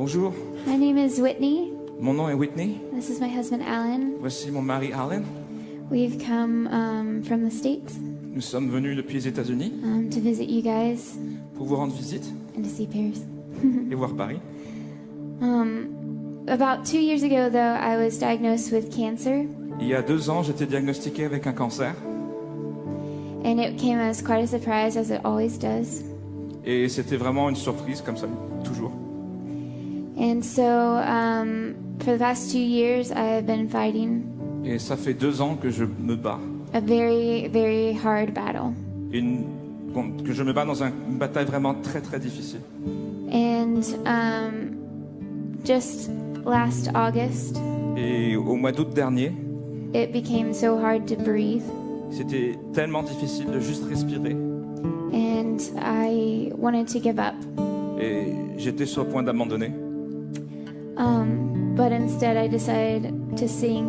Bonjour, My name is Whitney. mon nom est Whitney. This is my husband Alan. Voici mon mari Arlen. We've come from the States Nous sommes venus depuis les États-Unis to visit you guys pour vous rendre visite and to see Paris. et voir Paris. About 2 years ago, though, I was diagnosed with cancer, Il y a 2 ans, j'étais diagnostiqué avec un cancer and it came as quite a surprise, as it always does. et c'était vraiment une surprise comme ça, toujours. And so, for the past 2 years, I have been fighting Et ça fait 2 ans que je me bats, a very, very hard battle. que je me bats dans une bataille vraiment très très difficile. And just last August, Et au mois d'août dernier, it became so hard to breathe, c'était tellement difficile de juste respirer and I wanted to give up. et j'étais sur le point d'abandonner. But instead, I decided to sing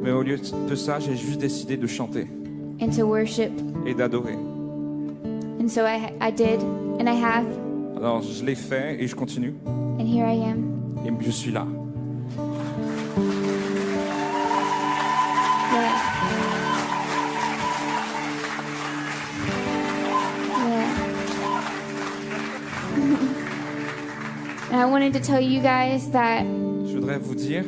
Mais au lieu de ça, j'ai juste décidé de chanter and to worship. et d'adorer. And so I did, and I have, Alors je l'ai fait et je continue. and here I am. Et je suis là. Yeah. Yeah. And I wanted to tell you guys that Je voudrais vous dire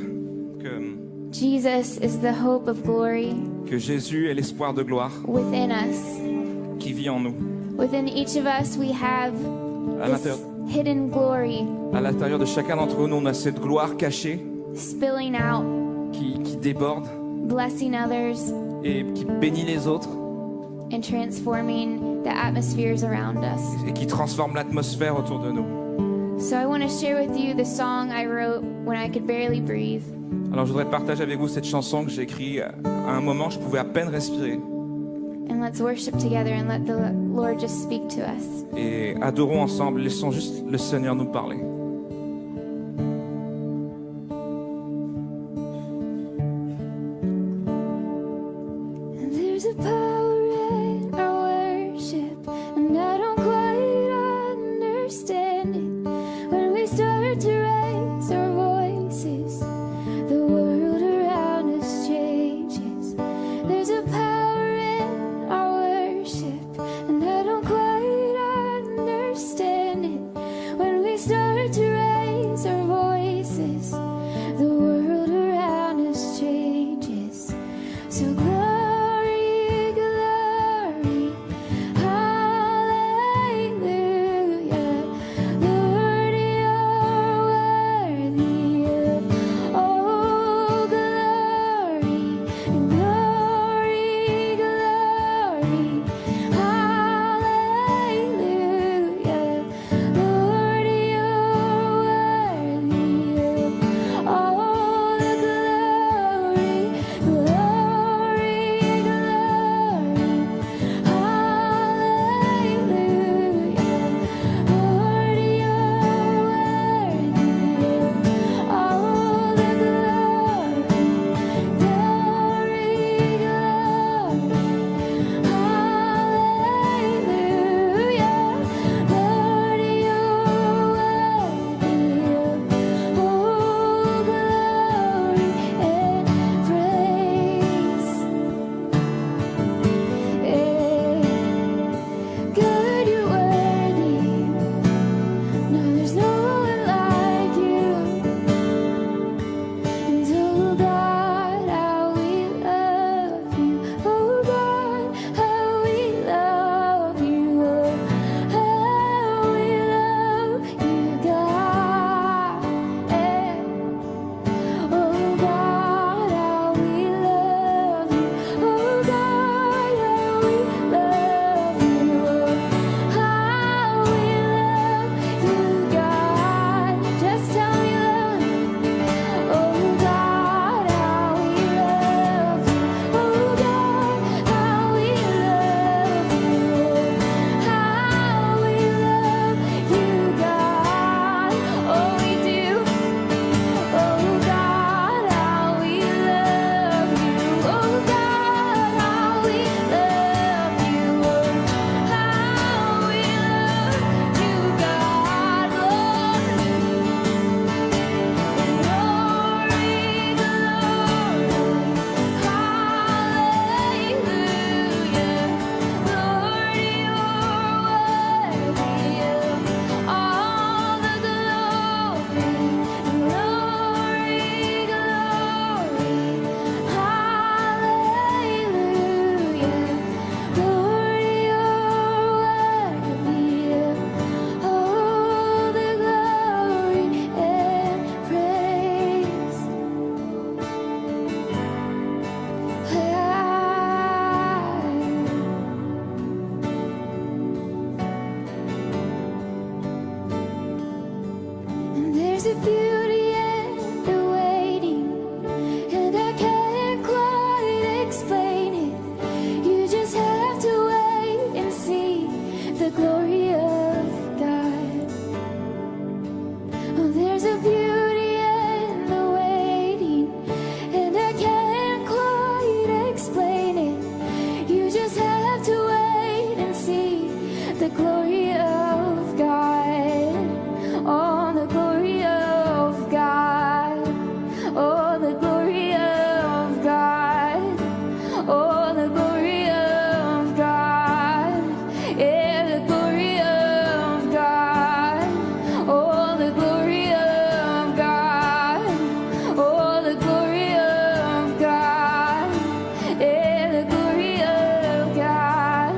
Jesus is the hope of glory que Jésus est l'espoir de gloire within us. qui vit en nous. Within each of us, we have À this l'intérieur, hidden glory à l'intérieur de chacun d'entre nous, on a cette gloire cachée spilling out, qui déborde blessing others, et qui bénit les autres and transforming the atmospheres around us. et qui transforme l'atmosphère autour de nous. So I want to share with you the song I wrote when I could barely breathe. Alors je voudrais partager avec vous cette chanson que j'ai écrite à un moment où je pouvais à peine respirer. And let's worship together and let the Lord just speak to us. Et adorons ensemble, laissons juste le Seigneur nous parler. And there's a power in our worship, and I don't quite understand it. When we start to raise our voices, the world around us changes. There's a power in our worship, and I don't quite understand it. When we start to raise our voices, the world around us changes. So glory, glory. beauty in the waiting, and I can't quite explain it. You just have to wait and see the glory of God. Oh, there's a beauty in the waiting, and I can't quite explain it. You just have to wait and see the glory of God. Oh, the glory of God. Oh, the glory of God. Oh, the glory of God. Yeah, the glory of God. Oh, the glory of God. Oh, the glory of God. Yeah, the glory of God.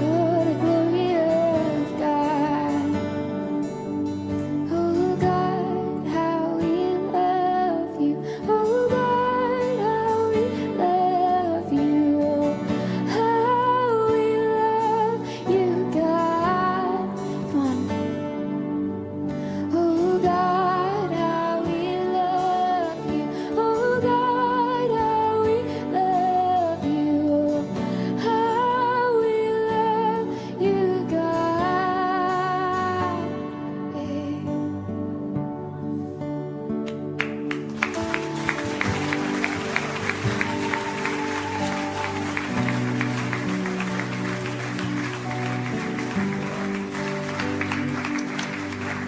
Oh, the glory of God. Oh God, how we love you. Oh God, how we love you. Oh, how we love you, God. Come on. Oh God, how we love you. Oh God, how we love you. Oh, how we love you, God. Hey.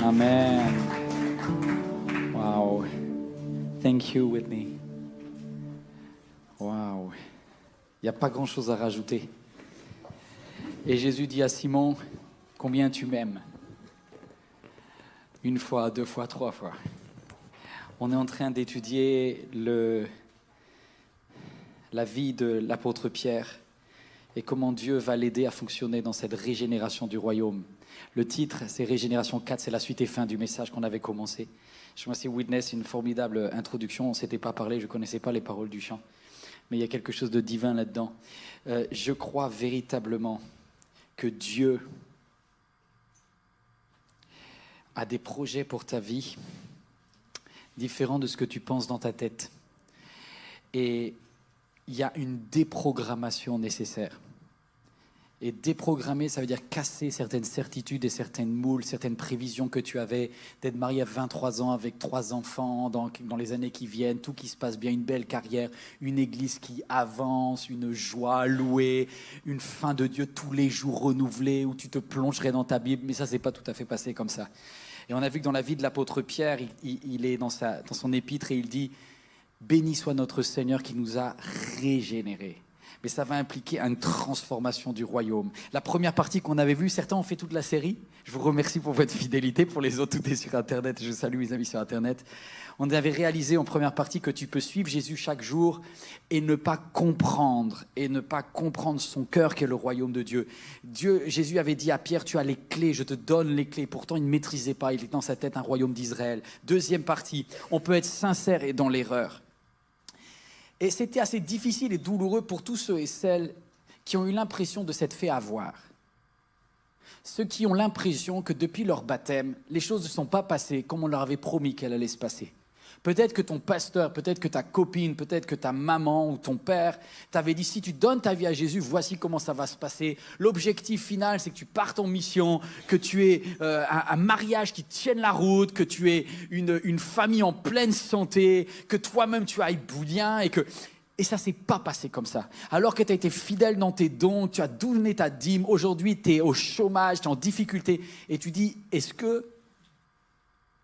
Amen. Wow. Thank you, Whitney. Wow. Il n'y a pas grand-chose à rajouter. Et Jésus dit à Simon, combien tu m'aimes? Une fois, deux fois, trois fois. On est en train d'étudier la vie de l'apôtre Pierre et comment Dieu va l'aider à fonctionner dans cette régénération du royaume. Le titre, c'est Régénération 4, c'est la suite et fin du message qu'on avait commencé. Je me suis witness une formidable introduction, on ne s'était pas parlé, je ne connaissais pas les paroles du chant, mais il y a quelque chose de divin là-dedans. Je crois véritablement que Dieu a des projets pour ta vie différents de ce que tu penses dans ta tête. Et il y a une déprogrammation nécessaire. Et déprogrammer, ça veut dire casser certaines certitudes et certaines moules, certaines prévisions que tu avais, d'être marié à 23 ans avec 3 enfants dans les années qui viennent, tout qui se passe bien, une belle carrière, une église qui avance, une joie louée, une fin de Dieu tous les jours renouvelée, où tu te plongerais dans ta Bible. Mais ça, c'est pas tout à fait passé comme ça. Et on a vu que dans la vie de l'apôtre Pierre, il est dans son épître et il dit « Béni soit notre Seigneur qui nous a régénérés ». Mais ça va impliquer une transformation du royaume. La première partie qu'on avait vue, certains ont fait toute la série. Je vous remercie pour votre fidélité. Pour les autres, tout est sur Internet. Je salue mes amis sur Internet. On avait réalisé en première partie que tu peux suivre Jésus chaque jour et ne pas comprendre son cœur qui est le royaume de Dieu. Jésus avait dit à Pierre, tu as les clés, je te donne les clés. Pourtant, il ne maîtrisait pas. Il était dans sa tête un royaume d'Israël. Deuxième partie, on peut être sincère et dans l'erreur. Et c'était assez difficile et douloureux pour tous ceux et celles qui ont eu l'impression de s'être fait avoir. Ceux qui ont l'impression que depuis leur baptême, les choses ne sont pas passées comme on leur avait promis qu'elles allaient se passer. Peut-être que ton pasteur, peut-être que ta copine, peut-être que ta maman ou ton père t'avait dit, si tu donnes ta vie à Jésus, voici comment ça va se passer. L'objectif final, c'est que tu partes en mission, que tu aies un mariage qui tienne la route, que tu aies une famille en pleine santé, que toi-même tu ailles bien et ça ne s'est pas passé comme ça. Alors que tu as été fidèle dans tes dons, tu as donné ta dîme, aujourd'hui tu es au chômage, tu es en difficulté et tu dis, est-ce que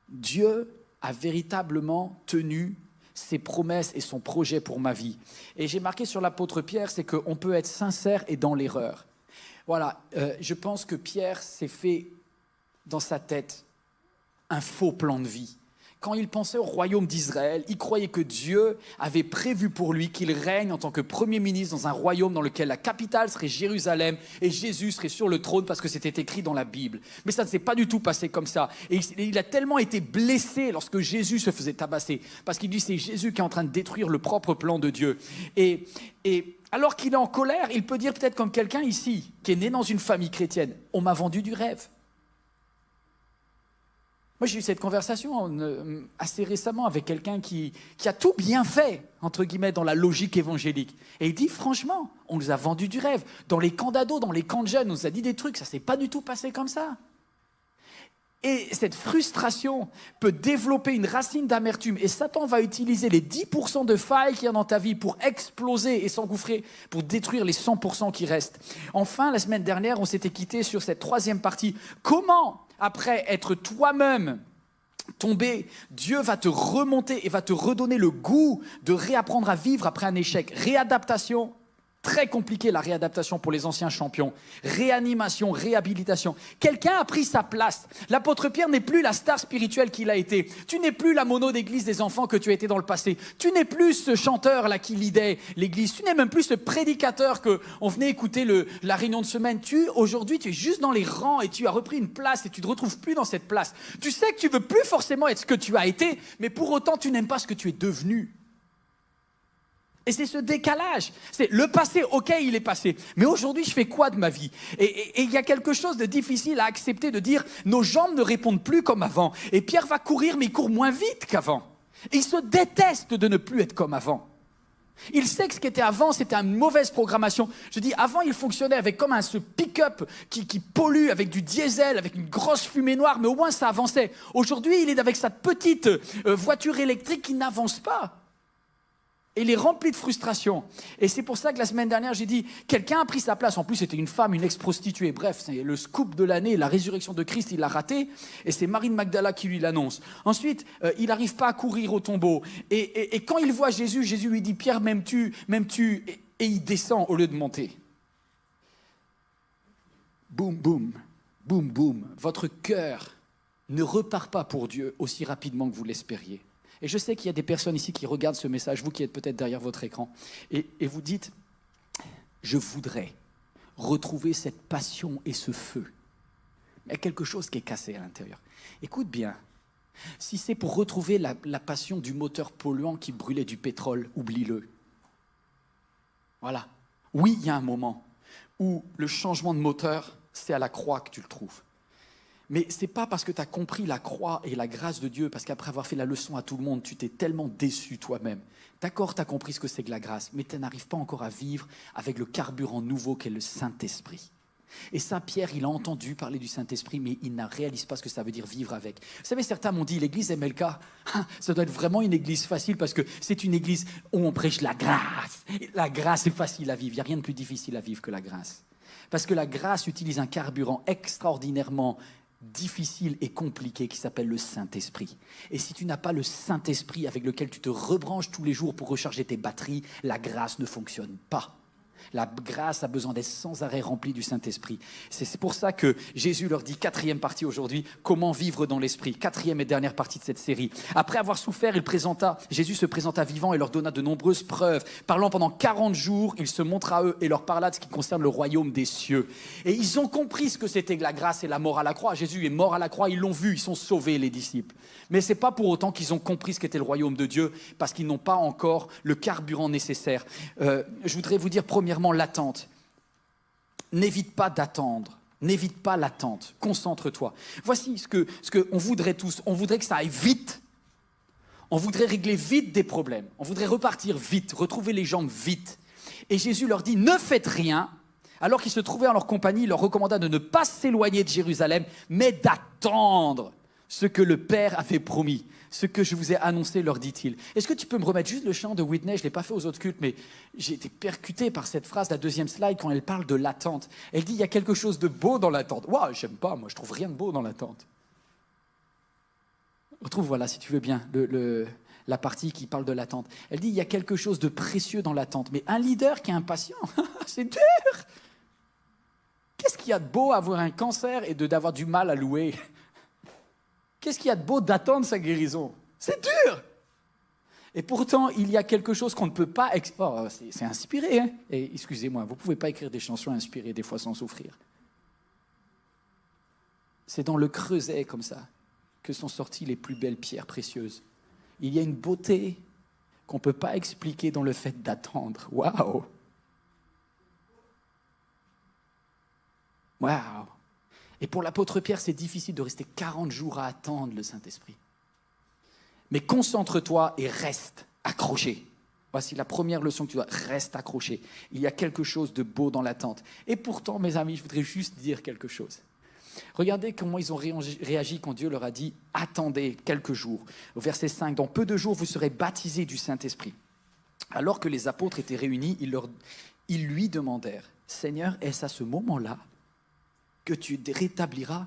Dieu a véritablement tenu ses promesses et son projet pour ma vie? Et j'ai marqué sur l'apôtre Pierre, c'est qu'on peut être sincère et dans l'erreur. Voilà, je pense que Pierre s'est fait dans sa tête un faux plan de vie. Quand il pensait au royaume d'Israël, il croyait que Dieu avait prévu pour lui qu'il règne en tant que premier ministre dans un royaume dans lequel la capitale serait Jérusalem et Jésus serait sur le trône parce que c'était écrit dans la Bible. Mais ça ne s'est pas du tout passé comme ça. Et il a tellement été blessé lorsque Jésus se faisait tabasser parce qu'il dit c'est Jésus qui est en train de détruire le propre plan de Dieu. Et alors qu'il est en colère, il peut dire peut-être comme quelqu'un ici qui est né dans une famille chrétienne, on m'a vendu du rêve. Moi, j'ai eu cette conversation assez récemment avec quelqu'un qui a tout bien fait, entre guillemets, dans la logique évangélique. Et il dit, franchement, on nous a vendu du rêve. Dans les camps d'ados, dans les camps de jeunes, on nous a dit des trucs, ça ne s'est pas du tout passé comme ça. Et cette frustration peut développer une racine d'amertume. Et Satan va utiliser les 10% de failles qu'il y a dans ta vie pour exploser et s'engouffrer, pour détruire les 100% qui restent. Enfin, la semaine dernière, on s'était quitté sur cette troisième partie. Comment, après être toi-même tombé, Dieu va te remonter et va te redonner le goût de réapprendre à vivre après un échec. Réadaptation. Très compliqué la réadaptation pour les anciens champions. Réanimation, réhabilitation. Quelqu'un a pris sa place. L'apôtre Pierre n'est plus la star spirituelle qu'il a été. Tu n'es plus la mono d'église des enfants que tu as été dans le passé. Tu n'es plus ce chanteur-là qui lidait l'église. Tu n'es même plus ce prédicateur qu'on venait écouter la réunion de semaine. Aujourd'hui, tu es juste dans les rangs et tu as repris une place et tu ne te retrouves plus dans cette place. Tu sais que tu ne veux plus forcément être ce que tu as été, mais pour autant, tu n'aimes pas ce que tu es devenu. Et c'est ce décalage. C'est le passé, ok, il est passé. Mais aujourd'hui, je fais quoi de ma vie ? Et il y a quelque chose de difficile à accepter, de dire nos jambes ne répondent plus comme avant. Et Pierre va courir, mais il court moins vite qu'avant. Et il se déteste de ne plus être comme avant. Il sait que ce qui était avant, c'était une mauvaise programmation. Je dis, avant, il fonctionnait avec comme ce pick-up qui pollue avec du diesel, avec une grosse fumée noire, mais au moins ça avançait. Aujourd'hui, il est avec sa petite voiture électrique qui n'avance pas. Et il est rempli de frustration. Et c'est pour ça que la semaine dernière, j'ai dit, quelqu'un a pris sa place. En plus, c'était une femme, une ex-prostituée. Bref, c'est le scoop de l'année, la résurrection de Christ, il l'a raté. Et c'est Marie de Magdala qui lui l'annonce. Ensuite, il n'arrive pas à courir au tombeau. Et quand il voit Jésus, Jésus lui dit, Pierre, m'aimes-tu ? Et il descend au lieu de monter. Boum, boum, boum, boum. Votre cœur ne repart pas pour Dieu aussi rapidement que vous l'espériez. Et je sais qu'il y a des personnes ici qui regardent ce message, vous qui êtes peut-être derrière votre écran, et vous dites, je voudrais retrouver cette passion et ce feu. Mais il y a quelque chose qui est cassé à l'intérieur. Écoute bien, si c'est pour retrouver la passion du moteur polluant qui brûlait du pétrole, oublie-le. Voilà. Oui, il y a un moment où le changement de moteur, c'est à la croix que tu le trouves. Mais ce n'est pas parce que tu as compris la croix et la grâce de Dieu, parce qu'après avoir fait la leçon à tout le monde, tu t'es tellement déçu toi-même. D'accord, tu as compris ce que c'est que la grâce, mais tu n'arrives pas encore à vivre avec le carburant nouveau qu'est le Saint-Esprit. Et Saint Pierre, il a entendu parler du Saint-Esprit, mais il ne réalise pas ce que ça veut dire vivre avec. Vous savez, certains m'ont dit, l'église MLK, ça doit être vraiment une église facile, parce que c'est une église où on prêche la grâce. La grâce est facile à vivre, il n'y a rien de plus difficile à vivre que la grâce. Parce que la grâce utilise un carburant extraordinairement difficile et compliqué qui s'appelle le Saint-Esprit. Et si tu n'as pas le Saint-Esprit avec lequel tu te rebranches tous les jours pour recharger tes batteries, la grâce ne fonctionne pas. La grâce a besoin d'être sans arrêt remplie du Saint-Esprit. C'est pour ça que Jésus leur dit, 4e partie aujourd'hui, comment vivre dans l'Esprit. 4e et dernière partie de cette série. Après avoir souffert, Jésus se présenta vivant et leur donna de nombreuses preuves. Parlant pendant 40 jours, il se montra à eux et leur parla de ce qui concerne le royaume des cieux. Et ils ont compris ce que c'était que la grâce et la mort à la croix. Jésus est mort à la croix, ils l'ont vu, ils sont sauvés, les disciples. Mais ce n'est pas pour autant qu'ils ont compris ce qu'était le royaume de Dieu, parce qu'ils n'ont pas encore le carburant nécessaire. Je voudrais vous dire premièrement, l'attente. N'évite pas d'attendre. N'évite pas l'attente. Concentre-toi. Voici ce que on voudrait tous. On voudrait que ça aille vite. On voudrait régler vite des problèmes. On voudrait repartir vite, retrouver les jambes vite. Et Jésus leur dit, ne faites rien. Alors qu'ils se trouvaient en leur compagnie, il leur recommanda de ne pas s'éloigner de Jérusalem, mais d'attendre ce que le Père avait promis. Ce que je vous ai annoncé, leur dit-il. Est-ce que tu peux me remettre juste le chant de Whitney ? Je ne l'ai pas fait aux autres cultes, mais j'ai été percuté par cette phrase, la deuxième slide, quand elle parle de l'attente. Elle dit, il y a quelque chose de beau dans l'attente. Waouh, j'aime pas, moi, je trouve rien de beau dans l'attente. Retrouve, voilà, si tu veux bien, la partie qui parle de l'attente. Elle dit, il y a quelque chose de précieux dans l'attente. Mais un leader qui est impatient, c'est dur. Qu'est-ce qu'il y a de beau à avoir un cancer et d'avoir du mal à louer ? Qu'est-ce qu'il y a de beau d'attendre sa guérison ? C'est dur. Et pourtant, il y a quelque chose qu'on ne peut pas... c'est inspiré, hein ? Et excusez-moi, vous ne pouvez pas écrire des chansons inspirées des fois sans souffrir. C'est dans le creuset, comme ça, que sont sorties les plus belles pierres précieuses. Il y a une beauté qu'on ne peut pas expliquer dans le fait d'attendre. Waouh ! Waouh ! Et pour l'apôtre Pierre, c'est difficile de rester 40 jours à attendre le Saint-Esprit. Mais concentre-toi et reste accroché. Voici la première leçon que tu dois, reste accroché. Il y a quelque chose de beau dans l'attente. Et pourtant, mes amis, je voudrais juste dire quelque chose. Regardez comment ils ont réagi quand Dieu leur a dit « Attendez quelques jours ». Au verset 5, « Dans peu de jours, vous serez baptisés du Saint-Esprit ». Alors que les apôtres étaient réunis, ils lui demandèrent « Seigneur, est-ce à ce moment-là que tu rétabliras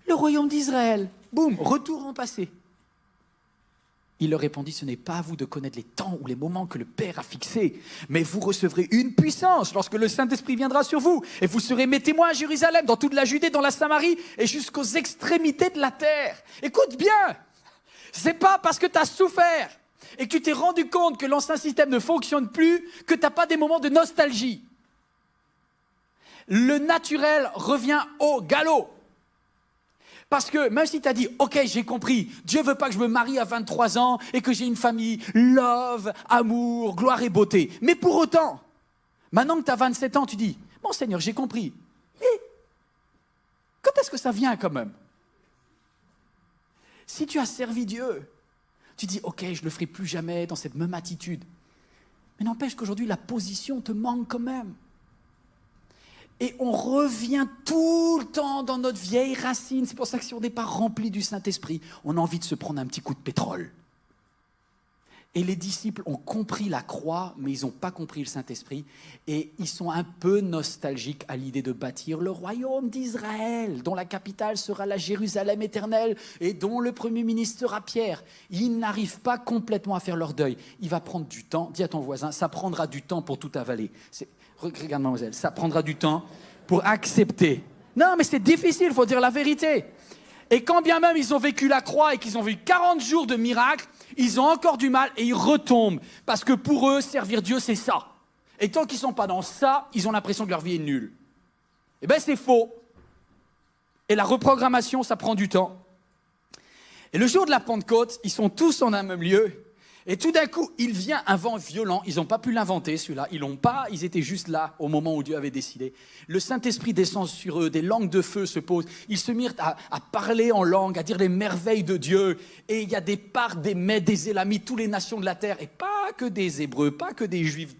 le royaume d'Israël ?» Boum, retour en passé. Il leur répondit, ce n'est pas à vous de connaître les temps ou les moments que le Père a fixés, mais vous recevrez une puissance lorsque le Saint-Esprit viendra sur vous. Et vous serez mes témoins à Jérusalem, dans toute la Judée, dans la Samarie et jusqu'aux extrémités de la terre. Écoute bien, c'est pas parce que tu as souffert et que tu t'es rendu compte que l'ancien système ne fonctionne plus que tu n'as pas des moments de nostalgie. Le naturel revient au galop. Parce que même si tu as dit, ok, j'ai compris, Dieu veut pas que je me marie à 23 ans et que j'ai une famille, love, amour, gloire et beauté. Mais pour autant, maintenant que tu as 27 ans, tu dis, bon Seigneur, j'ai compris. Et quand est-ce que ça vient quand même? Si tu as servi Dieu, tu dis, ok, je ne le ferai plus jamais dans cette même attitude. Mais n'empêche qu'aujourd'hui, la position te manque quand même. Et on revient tout le temps dans notre vieille racine. C'est pour ça que si on n'est pas rempli du Saint-Esprit, on a envie de se prendre un petit coup de pétrole. Et les disciples ont compris la croix, mais ils n'ont pas compris le Saint-Esprit. Et ils sont un peu nostalgiques à l'idée de bâtir le royaume d'Israël, dont la capitale sera la Jérusalem éternelle et dont le Premier ministre sera Pierre. Ils n'arrivent pas complètement à faire leur deuil. Il va prendre du temps. Dis à ton voisin, ça prendra du temps pour tout avaler. Regarde mademoiselle, ça prendra du temps pour accepter. Non, mais c'est difficile, il faut dire la vérité. Et quand bien même ils ont vécu la croix et qu'ils ont vu 40 jours de miracles, ils ont encore du mal et ils retombent. Parce que pour eux, servir Dieu, c'est ça. Et tant qu'ils ne sont pas dans ça, ils ont l'impression que leur vie est nulle. Eh bien, c'est faux. Et la reprogrammation, ça prend du temps. Et le jour de la Pentecôte, ils sont tous en un même lieu. Et tout d'un coup, il vient un vent violent. Ils n'ont pas pu l'inventer, celui-là. Ils étaient juste là au moment où Dieu avait décidé. Le Saint-Esprit descend sur eux, des langues de feu se posent. Ils se mirent à parler en langue, à dire les merveilles de Dieu. Et il y a des Parthes, des Mèdes, des Élamites, toutes les nations de la terre. Et pas que des Hébreux, pas que des Juifs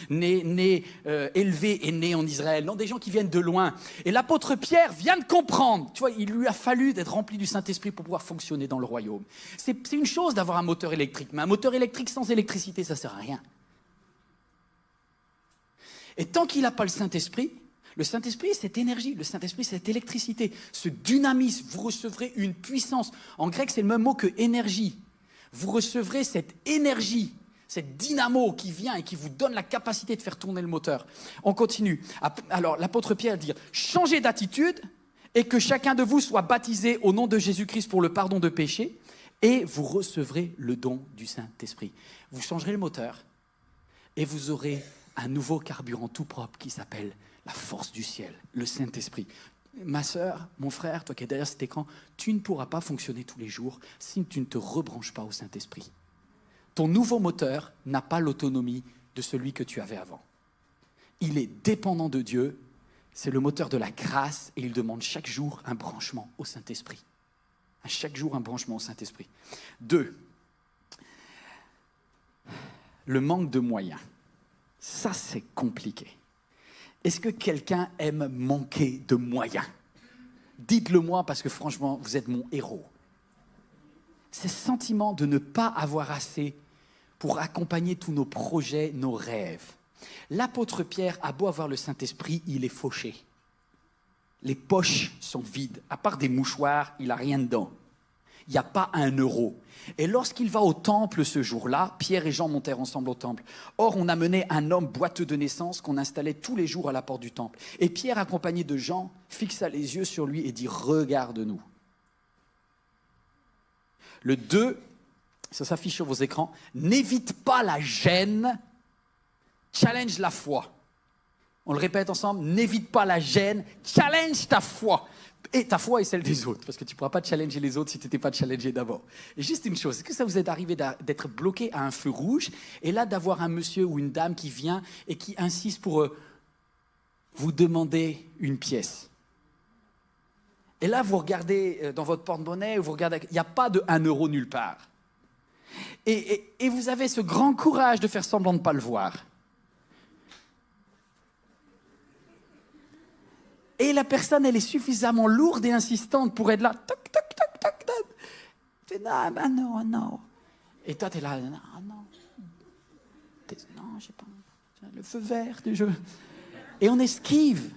élevés et nés en Israël. Non, des gens qui viennent de loin. Et l'apôtre Pierre vient de comprendre. Tu vois, il lui a fallu d'être rempli du Saint-Esprit pour pouvoir fonctionner dans le royaume. C'est une chose d'avoir un moteur électrique, mais un moteur électrique sans électricité, ça ne sert à rien. Et tant qu'il n'a pas le Saint-Esprit, c'est énergie, le Saint-Esprit, c'est électricité, ce dynamisme, vous recevrez une puissance. En grec, c'est le même mot que énergie. Vous recevrez cette énergie, cette dynamo qui vient et qui vous donne la capacité de faire tourner le moteur. On continue. Alors, l'apôtre Pierre dit, changez d'attitude et que chacun de vous soit baptisé au nom de Jésus-Christ pour le pardon de péchés. Et vous recevrez le don du Saint-Esprit. Vous changerez le moteur et vous aurez un nouveau carburant tout propre qui s'appelle la force du ciel, le Saint-Esprit. Ma sœur, mon frère, toi qui es derrière cet écran, tu ne pourras pas fonctionner tous les jours si tu ne te rebranches pas au Saint-Esprit. Ton nouveau moteur n'a pas l'autonomie de celui que tu avais avant. Il est dépendant de Dieu, c'est le moteur de la grâce et il demande chaque jour un branchement au Saint-Esprit. À chaque jour, un branchement au Saint-Esprit. 2. Le manque de moyens. Ça, c'est compliqué. Est-ce que quelqu'un aime manquer de moyens? Dites-le moi parce que franchement, vous êtes mon héros. C'est ce sentiment de ne pas avoir assez pour accompagner tous nos projets, nos rêves. L'apôtre Pierre a beau avoir le Saint-Esprit, il est fauché. Les poches sont vides. À part des mouchoirs, il n'a rien dedans. Il n'y a pas un euro. Et lorsqu'il va au temple ce jour-là, Pierre et Jean montèrent ensemble au temple. Or, on amenait un homme boiteux de naissance qu'on installait tous les jours à la porte du temple. Et Pierre, accompagné de Jean, fixa les yeux sur lui et dit « Regarde-nous ». Le 2, ça s'affiche sur vos écrans, « N'évite pas la gêne, challenge la foi ». On le répète ensemble, n'évite pas la gêne, challenge ta foi. Et ta foi et celle des autres, parce que tu ne pourras pas challenger les autres si tu n'étais pas challengé d'abord. Et juste une chose, est-ce que ça vous est arrivé d'être bloqué à un feu rouge et là d'avoir un monsieur ou une dame qui vient et qui insiste pour vous demander une pièce? Et là, vous regardez dans votre porte-monnaie, vous regardez, il n'y a pas de 1 euro nulle part. Et vous avez ce grand courage de faire semblant de ne pas le voir. Et la personne, elle est suffisamment lourde et insistante pour être là. Toc, toc, toc, toc, toc. Tu dis, non, ben non, non. Et toi, tu es là, non, non. Non, je sais pas. Le feu vert du jeu. Et on esquive.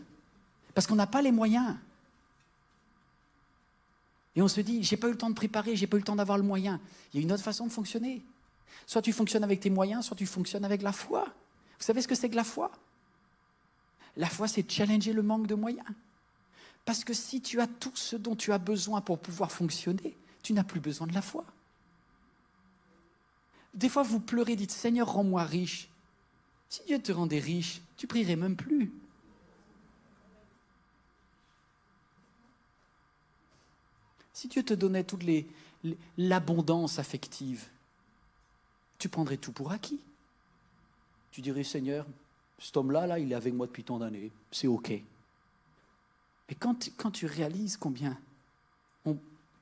Parce qu'on n'a pas les moyens. Et on se dit, j'ai pas eu le temps de préparer, j'ai pas eu le temps d'avoir le moyen. Il y a une autre façon de fonctionner. Soit tu fonctionnes avec tes moyens, soit tu fonctionnes avec la foi. Vous savez ce que c'est que la foi? La foi, c'est challenger le manque de moyens. Parce que si tu as tout ce dont tu as besoin pour pouvoir fonctionner, tu n'as plus besoin de la foi. Des fois, vous pleurez, dites, Seigneur, rends-moi riche. Si Dieu te rendait riche, tu prierais même plus. Si Dieu te donnait toute l'abondance affective, tu prendrais tout pour acquis. Tu dirais, Seigneur, cet homme-là, il est avec moi depuis tant d'années, c'est OK. Mais quand tu réalises combien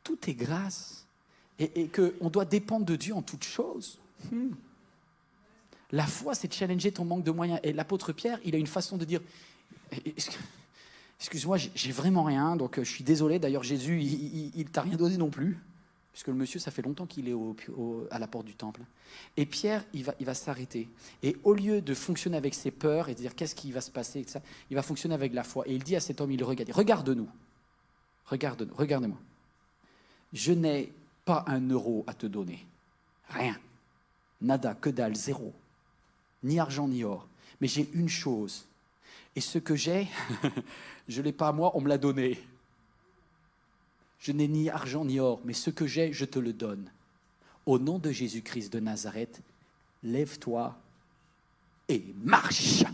tout est grâce et qu'on doit dépendre de Dieu en toutes choses, la foi, c'est de challenger ton manque de moyens. Et l'apôtre Pierre, il a une façon de dire... Excuse-moi, j'ai vraiment rien, donc je suis désolé. D'ailleurs, Jésus, il t'a rien donné non plus, puisque le monsieur, ça fait longtemps qu'il est à la porte du temple. Et Pierre, il va s'arrêter. Et au lieu de fonctionner avec ses peurs et de dire qu'est-ce qui va se passer, etc., il va fonctionner avec la foi. Et il dit à cet homme, il le regarde, regarde-nous, regarde-moi. Je n'ai pas 1 euro à te donner, rien, nada, que dalle, zéro, ni argent ni or. Mais j'ai une chose. Et ce que j'ai, je ne l'ai pas à moi, on me l'a donné. Je n'ai ni argent ni or, mais ce que j'ai, je te le donne. Au nom de Jésus-Christ de Nazareth, lève-toi et marche.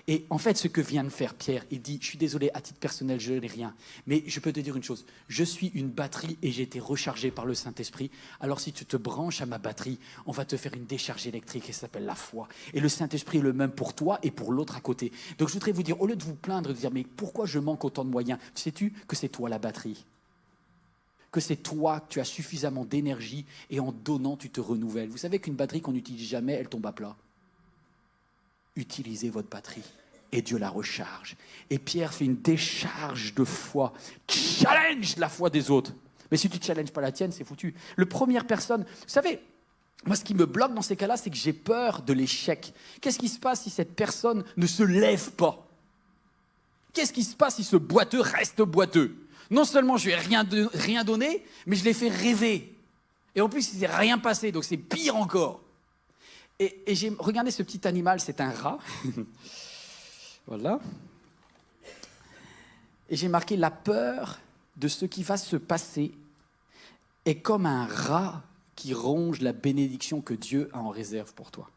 Et en fait, ce que vient de faire Pierre, il dit, je suis désolé, à titre personnel, je n'ai rien. Mais je peux te dire une chose, je suis une batterie et j'ai été rechargé par le Saint-Esprit. Alors si tu te branches à ma batterie, on va te faire une décharge électrique et ça s'appelle la foi. Et le Saint-Esprit est le même pour toi et pour l'autre à côté. Donc je voudrais vous dire, au lieu de vous plaindre, de dire, mais pourquoi je manque autant de moyens? Sais-tu que c'est toi la batterie? Que c'est toi, que tu as suffisamment d'énergie et en donnant, tu te renouvelles. Vous savez qu'une batterie qu'on n'utilise jamais, elle tombe à plat. Utilisez votre batterie et Dieu la recharge. Et Pierre fait une décharge de foi. Challenge la foi des autres. Mais si tu ne challenges pas la tienne, c'est foutu. Le première personne, vous savez, moi ce qui me bloque dans ces cas-là, c'est que j'ai peur de l'échec. Qu'est-ce qui se passe si cette personne ne se lève pas? Qu'est-ce qui se passe si ce boiteux reste boiteux? Non seulement je lui ai rien donné, mais je l'ai fait rêver. Et en plus, il ne s'est rien passé, donc c'est pire encore. Et j'ai regardé ce petit animal, c'est un rat. Voilà. Et j'ai marqué la peur de ce qui va se passer est comme un rat qui ronge la bénédiction que Dieu a en réserve pour toi.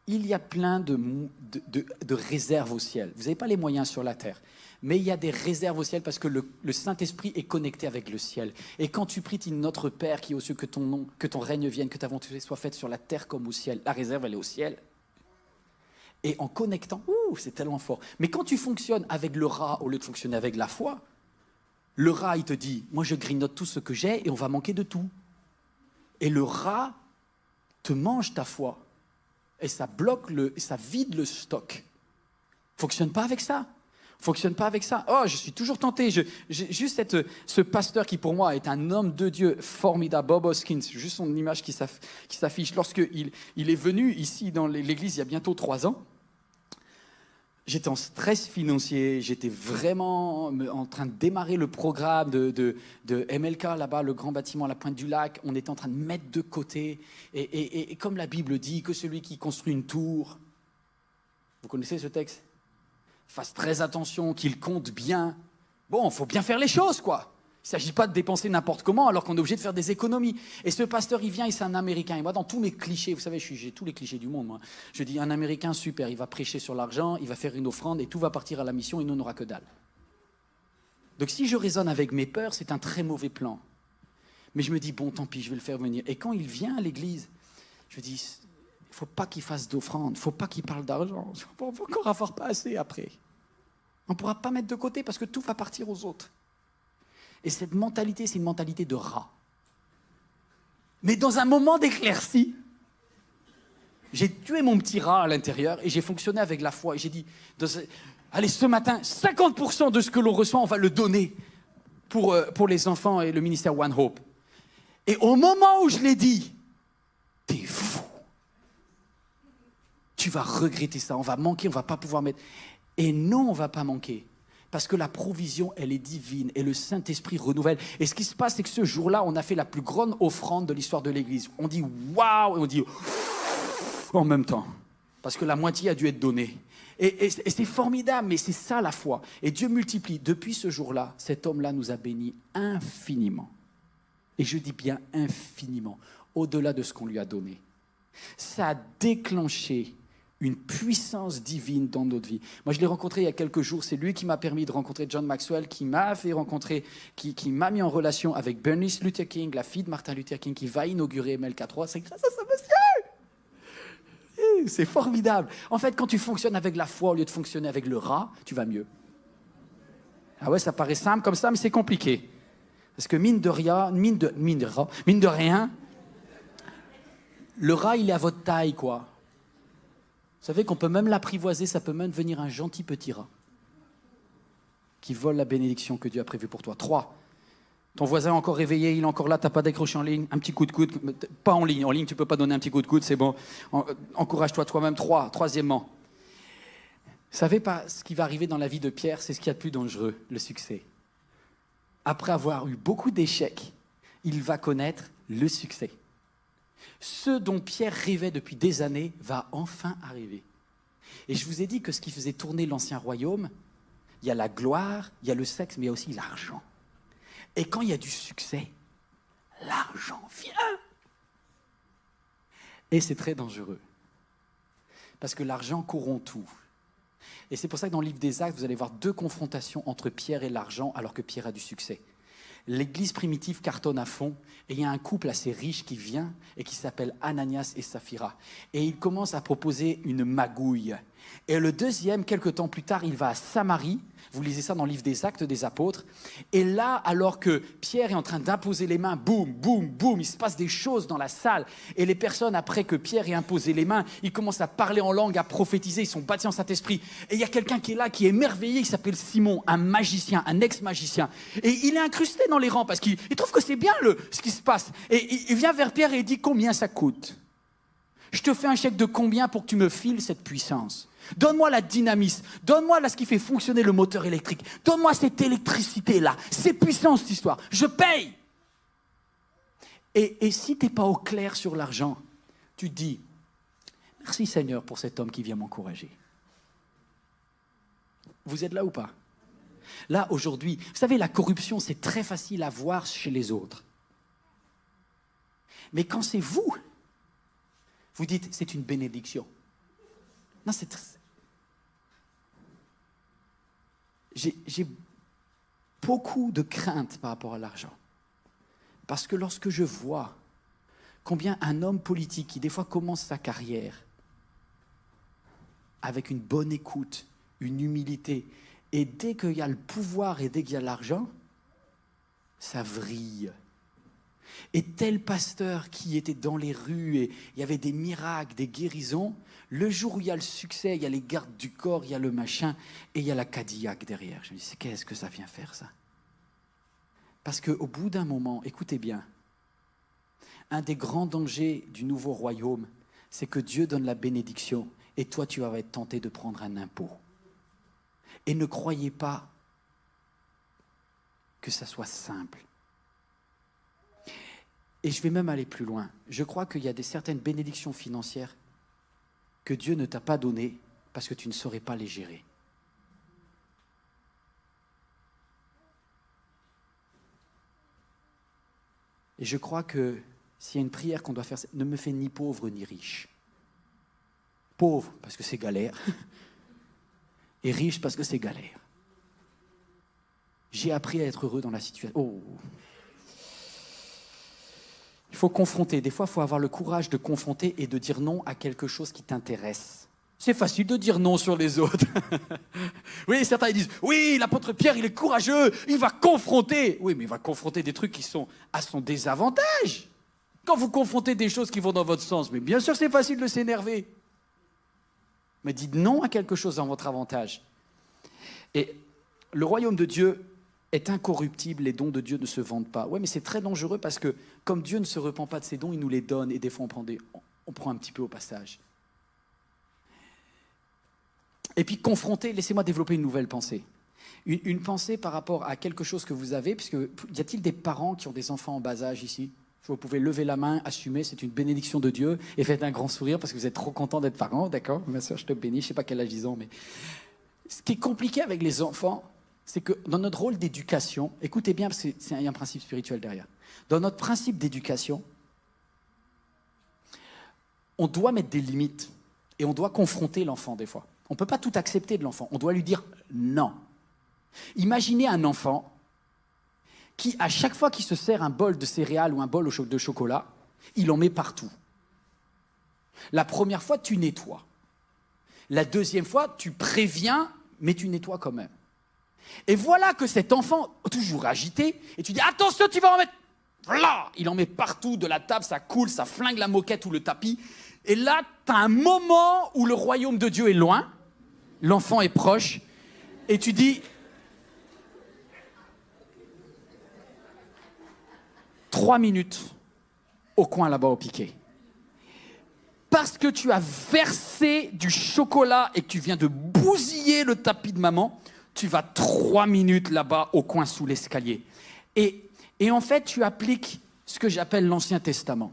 Il y a plein de réserves au ciel. Vous n'avez pas les moyens sur la terre. Mais il y a des réserves au ciel parce que le Saint-Esprit est connecté avec le ciel. Et quand tu pries, tu dis notre Père qui est aux cieux, que ton règne vienne, que ta volonté soit faite sur la terre comme au ciel. La réserve, elle est au ciel. Et en connectant, c'est tellement fort. Mais quand tu fonctionnes avec le rat au lieu de fonctionner avec la foi, le rat, il te dit, moi je grignote tout ce que j'ai et on va manquer de tout. Et le rat te mange ta foi. Et ça bloque, ça vide le stock. Fonctionne pas avec ça. Fonctionne pas avec ça. Oh, je suis toujours tenté. J'ai juste ce pasteur qui, pour moi, est un homme de Dieu formidable, Bob Hoskins, juste son image qui s'affiche. Lorsqu'il est venu ici dans l'église il y a bientôt 3 ans, j'étais en stress financier, j'étais vraiment en train de démarrer le programme de MLK, là-bas, le grand bâtiment à la pointe du lac. On était en train de mettre de côté. Et comme la Bible dit, que celui qui construit une tour, vous connaissez ce texte? Fasse très attention, qu'il compte bien. Bon, il faut bien faire les choses, quoi. Il ne s'agit pas de dépenser n'importe comment alors qu'on est obligé de faire des économies. Et ce pasteur, il vient et c'est un Américain. Et moi, dans tous mes clichés, vous savez, j'ai tous les clichés du monde, moi. Je dis, un Américain, super, il va prêcher sur l'argent, il va faire une offrande et tout va partir à la mission et nous, on n'aura que dalle. Donc si je raisonne avec mes peurs, c'est un très mauvais plan. Mais je me dis, bon, tant pis, je vais le faire venir. Et quand il vient à l'église, je me dis, il ne faut pas qu'il fasse d'offrande, il ne faut pas qu'il parle d'argent. On va encore avoir pas assez après. On ne pourra pas mettre de côté parce que tout va partir aux autres. Et cette mentalité, c'est une mentalité de rat. Mais dans un moment d'éclaircie, j'ai tué mon petit rat à l'intérieur et j'ai fonctionné avec la foi. Et j'ai dit, allez, ce matin, 50% de ce que l'on reçoit, on va le donner pour les enfants et le ministère One Hope. Et au moment où je l'ai dit, t'es fou. Tu vas regretter ça, on va manquer, on va pas pouvoir mettre... Et non, on va pas manquer. Parce que la provision, elle est divine et le Saint-Esprit renouvelle. Et ce qui se passe, c'est que ce jour-là, on a fait la plus grande offrande de l'histoire de l'Église. On dit « waouh » et on dit « en même temps ». Parce que la moitié a dû être donnée. Et c'est formidable, mais c'est ça la foi. Et Dieu multiplie. Depuis ce jour-là, cet homme-là nous a bénis infiniment. Et je dis bien infiniment, au-delà de ce qu'on lui a donné. Ça a déclenché une puissance divine dans notre vie. Moi, je l'ai rencontré il y a quelques jours. C'est lui qui m'a permis de rencontrer John Maxwell, qui m'a fait rencontrer, qui m'a mis en relation avec Bernice Luther King, la fille de Martin Luther King, qui va inaugurer MLK3. C'est grâce à ce monsieur. C'est formidable. En fait, quand tu fonctionnes avec la foi au lieu de fonctionner avec le rat, tu vas mieux. Ah ouais, ça paraît simple comme ça, mais c'est compliqué. Parce que mine de rien, le rat, il est à votre taille, quoi. Vous savez qu'on peut même l'apprivoiser, ça peut même devenir un gentil petit rat qui vole la bénédiction que Dieu a prévue pour toi. 3. Ton voisin est encore réveillé, il est encore là, tu n'as pas décroché en ligne, un petit coup de coude, pas en ligne, tu ne peux pas donner un petit coup de coude, c'est bon. Encourage-toi toi-même. 3. Troisièmement, vous savez pas ce qui va arriver dans la vie de Pierre, c'est ce qu'il y a de plus dangereux, le succès. Après avoir eu beaucoup d'échecs, il va connaître le succès. Ce dont Pierre rêvait depuis des années va enfin arriver. Et je vous ai dit que ce qui faisait tourner l'ancien royaume, il y a la gloire, il y a le sexe, mais il y a aussi l'argent. Et quand il y a du succès, l'argent vient. Et c'est très dangereux. Parce que l'argent corrompt tout. Et c'est pour ça que dans le livre des Actes, vous allez voir 2 confrontations entre Pierre et l'argent, alors que Pierre a du succès. L'église primitive cartonne à fond, et il y a un couple assez riche qui vient, et qui s'appelle Ananias et Saphira. Et il commence à proposer une magouille. Et le deuxième, quelques temps plus tard, il va à Samarie. Vous lisez ça dans le livre des Actes des Apôtres. Et là, alors que Pierre est en train d'imposer les mains, boum, boum, boum, il se passe des choses dans la salle. Et les personnes, après que Pierre ait imposé les mains, ils commencent à parler en langue, à prophétiser, ils sont bâtis en Saint-Esprit. Et il y a quelqu'un qui est là, qui est émerveillé, il s'appelle Simon, un magicien, un ex-magicien. Et il est incrusté dans les rangs parce qu'il trouve que c'est bien ce qui se passe. Et il vient vers Pierre et il dit « Combien ça coûte ? Je te fais un chèque de combien pour que tu me files cette puissance ? Donne-moi la dynamisme, donne-moi là ce qui fait fonctionner le moteur électrique, donne-moi cette électricité-là, c'est puissant cette histoire, je paye !» Et si tu n'es pas au clair sur l'argent, tu te dis « Merci Seigneur pour cet homme qui vient m'encourager. » Vous êtes là ou pas ? Là, aujourd'hui, vous savez, la corruption, c'est très facile à voir chez les autres. Mais quand c'est vous, vous dites « c'est une bénédiction ». Non, c'est très... J'ai beaucoup de crainte par rapport à l'argent. Parce que lorsque je vois combien un homme politique qui des fois commence sa carrière avec une bonne écoute, une humilité, et dès qu'il y a le pouvoir et dès qu'il y a l'argent, ça vrille. Et tel pasteur qui était dans les rues et il y avait des miracles, des guérisons, le jour où il y a le succès, il y a les gardes du corps, il y a le machin et il y a la Cadillac derrière. Je me dis, qu'est-ce que ça vient faire ça ? Parce qu'au bout d'un moment, écoutez bien, un des grands dangers du nouveau royaume, c'est que Dieu donne la bénédiction et toi tu vas être tenté de prendre un impôt. Et ne croyez pas que ça soit simple. Et je vais même aller plus loin. Je crois qu'il y a certaines bénédictions financières que Dieu ne t'a pas données parce que tu ne saurais pas les gérer. Et je crois que s'il y a une prière qu'on doit faire, ne me fais ni pauvre ni riche. Pauvre parce que c'est galère. Et riche parce que c'est galère. J'ai appris à être heureux dans la situation. Oh. Il faut confronter. Des fois, il faut avoir le courage de confronter et de dire non à quelque chose qui t'intéresse. C'est facile de dire non sur les autres. Oui, certains ils disent, oui, l'apôtre Pierre, il est courageux, il va confronter. Oui, mais il va confronter des trucs qui sont à son désavantage. Quand vous confrontez des choses qui vont dans votre sens, mais bien sûr c'est facile de s'énerver. Mais dites non à quelque chose dans votre avantage. Et le royaume de Dieu est incorruptible, les dons de Dieu ne se vendent pas. Oui, mais c'est très dangereux parce que comme Dieu ne se repent pas de ses dons, il nous les donne et des fois on prend un petit peu au passage. Et puis confronter, laissez-moi développer une nouvelle pensée. Une pensée par rapport à quelque chose que vous avez, puisque y a-t-il des parents qui ont des enfants en bas âge ici ? Vous pouvez lever la main, assumer, c'est une bénédiction de Dieu, et faites un grand sourire parce que vous êtes trop content d'être parent, d'accord ? Ma soeur, je te bénis, je ne sais pas quel âge ils ont, mais... Ce qui est compliqué avec les enfants, c'est que dans notre rôle d'éducation, écoutez bien, parce qu'il y a un principe spirituel derrière, dans notre principe d'éducation, on doit mettre des limites, et on doit confronter l'enfant des fois. On ne peut pas tout accepter de l'enfant, on doit lui dire non. Imaginez un enfant qui, à chaque fois qu'il se sert un bol de céréales ou un bol de chocolat, il en met partout. La première fois, tu nettoies. La deuxième fois, tu préviens, mais tu nettoies quand même. Et voilà que cet enfant, toujours agité, et tu dis « Attention, tu vas en mettre... » Là, il en met partout de la table, ça coule, ça flingue la moquette ou le tapis. Et là, tu as un moment où le royaume de Dieu est loin, l'enfant est proche, et tu dis... 3 minutes au coin là-bas au piquet. Parce que tu as versé du chocolat et que tu viens de bousiller le tapis de maman, tu vas 3 minutes là-bas au coin sous l'escalier. Et en fait, tu appliques ce que j'appelle l'Ancien Testament.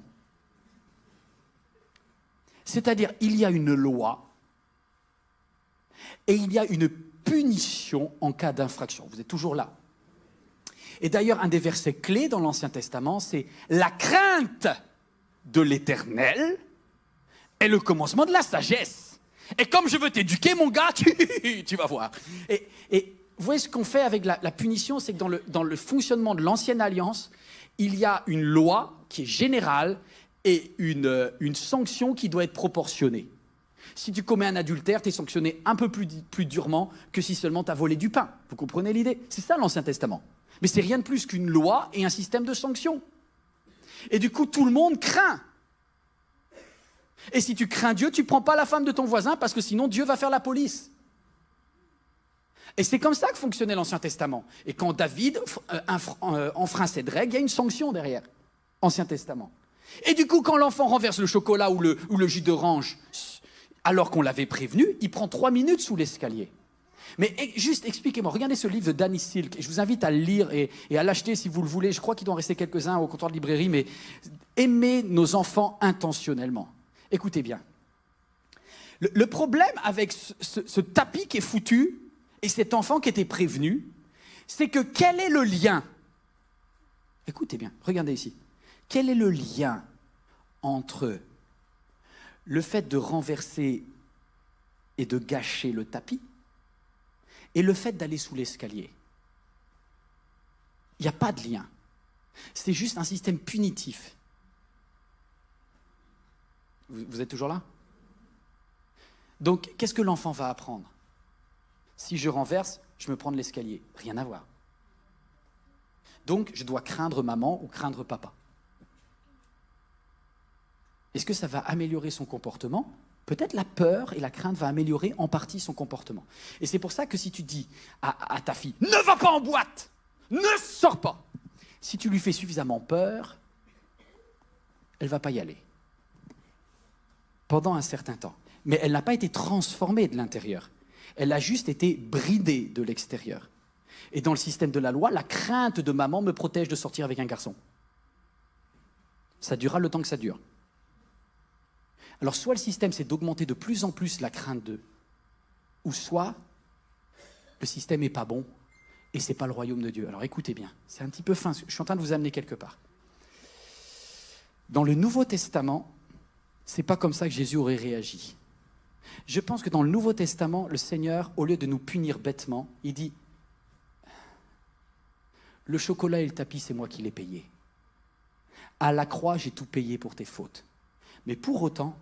C'est-à-dire, il y a une loi et il y a une punition en cas d'infraction. Vous êtes toujours là. Et d'ailleurs, un des versets clés dans l'Ancien Testament, c'est « La crainte de l'Éternel est le commencement de la sagesse. » Et comme je veux t'éduquer, mon gars, tu vas voir. Et vous voyez ce qu'on fait avec la punition, c'est que dans le fonctionnement de l'Ancienne Alliance, il y a une loi qui est générale et une sanction qui doit être proportionnée. Si tu commets un adultère, tu es sanctionné un peu plus durement que si seulement tu as volé du pain. Vous comprenez l'idée ? C'est ça l'Ancien Testament. Mais c'est rien de plus qu'une loi et un système de sanctions. Et du coup, tout le monde craint. Et si tu crains Dieu, tu ne prends pas la femme de ton voisin parce que sinon Dieu va faire la police. Et c'est comme ça que fonctionnait l'Ancien Testament. Et quand David enfreint cette règle, il y a une sanction derrière. Ancien Testament. Et du coup, quand l'enfant renverse le chocolat ou le jus d'orange, alors qu'on l'avait prévenu, il prend 3 minutes sous l'escalier. Mais juste expliquez-moi, regardez ce livre de Danny Silk, et je vous invite à le lire et à l'acheter si vous le voulez. Je crois qu'il doit en rester quelques-uns au comptoir de librairie, mais aimez nos enfants intentionnellement. Écoutez bien. Le problème avec ce tapis qui est foutu et cet enfant qui était prévenu, c'est que quel est le lien ? Écoutez bien, regardez ici. Quel est le lien entre le fait de renverser et de gâcher le tapis et le fait d'aller sous l'escalier? Il n'y a pas de lien. C'est juste un système punitif. Vous êtes toujours là? Donc, qu'est-ce que l'enfant va apprendre? Si je renverse, je me prends de l'escalier. Rien à voir. Donc, je dois craindre maman ou craindre papa. Est-ce que ça va améliorer son comportement? Peut-être la peur et la crainte va améliorer en partie son comportement. Et c'est pour ça que si tu dis à ta fille « Ne va pas en boîte! Ne sors pas !» Si tu lui fais suffisamment peur, elle ne va pas y aller. Pendant un certain temps. Mais elle n'a pas été transformée de l'intérieur. Elle a juste été bridée de l'extérieur. Et dans le système de la loi, la crainte de maman me protège de sortir avec un garçon. Ça durera le temps que ça dure. Alors soit le système c'est d'augmenter de plus en plus la crainte d'eux, ou soit le système n'est pas bon et c'est pas le royaume de Dieu. Alors écoutez bien, c'est un petit peu fin, je suis en train de vous amener quelque part. Dans le Nouveau Testament, c'est pas comme ça que Jésus aurait réagi. Je pense que dans le Nouveau Testament, le Seigneur, au lieu de nous punir bêtement, il dit « Le chocolat et le tapis, c'est moi qui l'ai payé. À la croix, j'ai tout payé pour tes fautes. Mais pour autant,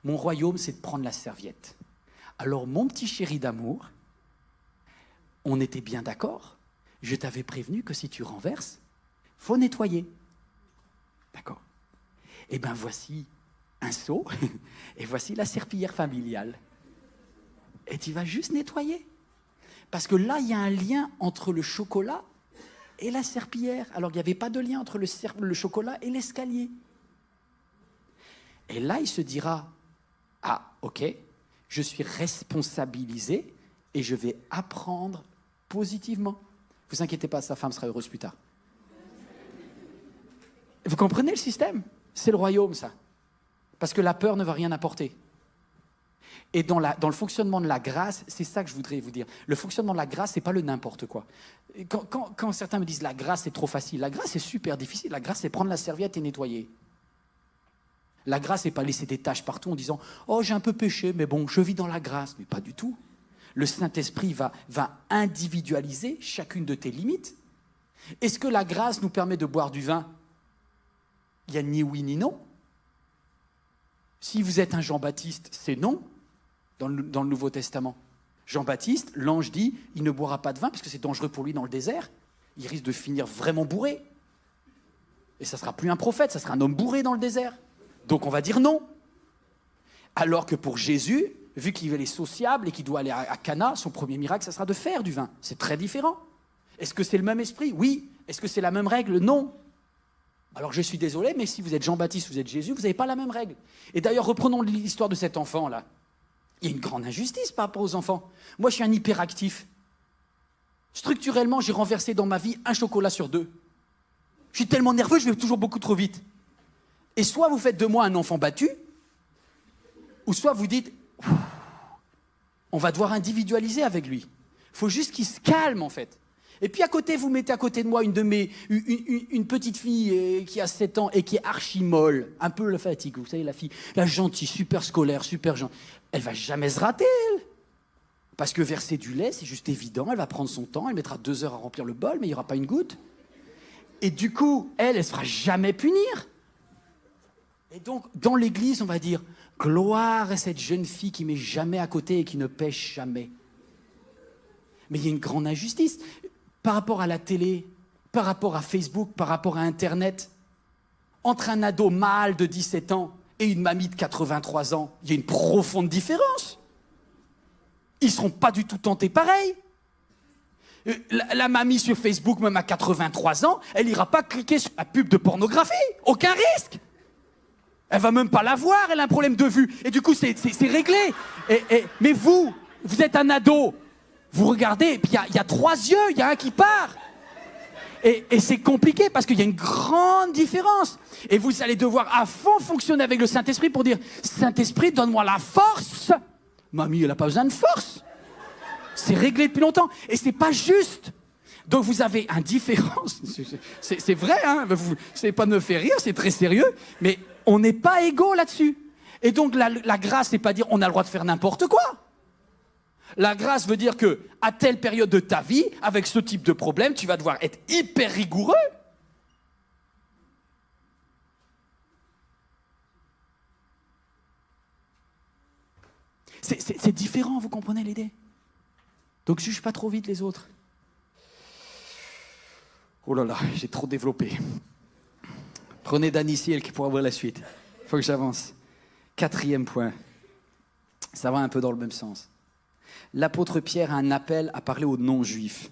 mon royaume, c'est de prendre la serviette Alors, mon petit chéri d'amour, on était bien d'accord. Je t'avais prévenu que si tu renverses, faut nettoyer. D'accord. Eh bien, voici un seau et voici la serpillière familiale. Et tu vas juste nettoyer. Parce que là, il y a un lien entre le chocolat et la serpillière. Alors qu'il n'y avait pas de lien entre le chocolat et l'escalier. Et là, il se dira, ah, ok, je suis responsabilisé et je vais apprendre positivement. Vous inquiétez pas, sa femme sera heureuse plus tard. Vous comprenez le système? C'est le royaume, ça. Parce que la peur ne va rien apporter. Et dans le fonctionnement de la grâce, c'est ça que je voudrais vous dire. Le fonctionnement de la grâce, c'est pas le n'importe quoi. Quand certains me disent la grâce, c'est trop facile. La grâce, c'est super difficile. La grâce, c'est prendre la serviette et nettoyer. La grâce, c'est pas laisser des taches partout en disant « Oh, j'ai un peu péché, mais bon, je vis dans la grâce. » Mais pas du tout. Le Saint-Esprit va individualiser chacune de tes limites. Est-ce que la grâce nous permet de boire du vin? Il n'y a ni oui ni non. Si vous êtes un Jean-Baptiste, c'est non, dans le Nouveau Testament. Jean-Baptiste, l'ange dit, il ne boira pas de vin parce que c'est dangereux pour lui dans le désert. Il risque de finir vraiment bourré. Et ça ne sera plus un prophète, ça sera un homme bourré dans le désert. Donc on va dire non. Alors que pour Jésus, vu qu'il est sociable et qu'il doit aller à Cana, son premier miracle, ça sera de faire du vin. C'est très différent. Est-ce que c'est le même esprit? Oui. Est-ce que c'est la même règle? Non. Alors je suis désolé, mais si vous êtes Jean-Baptiste, vous êtes Jésus, vous n'avez pas la même règle. Et d'ailleurs, reprenons l'histoire de cet enfant-là. Il y a une grande injustice par rapport aux enfants. Moi, je suis un hyperactif. Structurellement, j'ai renversé dans ma vie 1 chocolat sur 2. Je suis tellement nerveux, je vais toujours beaucoup trop vite. Et soit vous faites de moi un enfant battu, ou soit vous dites, on va devoir individualiser avec lui. Il faut juste qu'il se calme, en fait. Et puis à côté, vous mettez à côté de moi une petite fille qui a 7 ans et qui est archi molle, un peu la fatigue, vous savez, la fille, la gentille, super scolaire, super gentille. Elle va jamais se rater, elle. Parce que verser du lait, c'est juste évident, elle va prendre son temps, elle mettra 2 heures à remplir le bol, mais il n'y aura pas une goutte. Et du coup, elle ne se fera jamais punir. Et donc, dans l'église, on va dire, gloire à cette jeune fille qui ne met jamais à côté et qui ne pêche jamais. Mais il y a une grande injustice. Par rapport à la télé, par rapport à Facebook, par rapport à Internet, entre un ado mâle de 17 ans et une mamie de 83 ans, il y a une profonde différence. Ils ne seront pas du tout tentés pareil. La mamie sur Facebook, même à 83 ans, elle n'ira pas cliquer sur la pub de pornographie. Aucun risque. Elle ne va même pas la voir, elle a un problème de vue. Et du coup, c'est réglé. Mais vous êtes un ado. Vous regardez, et puis il y a 3 yeux, il y a un qui part. Et c'est compliqué parce qu'il y a une grande différence. Et vous allez devoir à fond fonctionner avec le Saint-Esprit pour dire « Saint-Esprit, donne-moi la force !» Mamie, elle n'a pas besoin de force. C'est réglé depuis longtemps. Et c'est pas juste. Donc vous avez une différence. C'est vrai, hein, vous savez pas me faire rire, c'est très sérieux. Mais on n'est pas égaux là-dessus. Et donc la grâce, c'est pas dire on a le droit de faire n'importe quoi. La grâce veut dire que à telle période de ta vie, avec ce type de problème, tu vas devoir être hyper rigoureux. C'est différent, vous comprenez l'idée? Donc juge pas trop vite les autres. Oh là là, j'ai trop développé. Prenez Dany Ciel qui pourra voir la suite. Il faut que j'avance. 4e point. Ça va un peu dans le même sens. L'apôtre Pierre a un appel à parler aux non-juifs,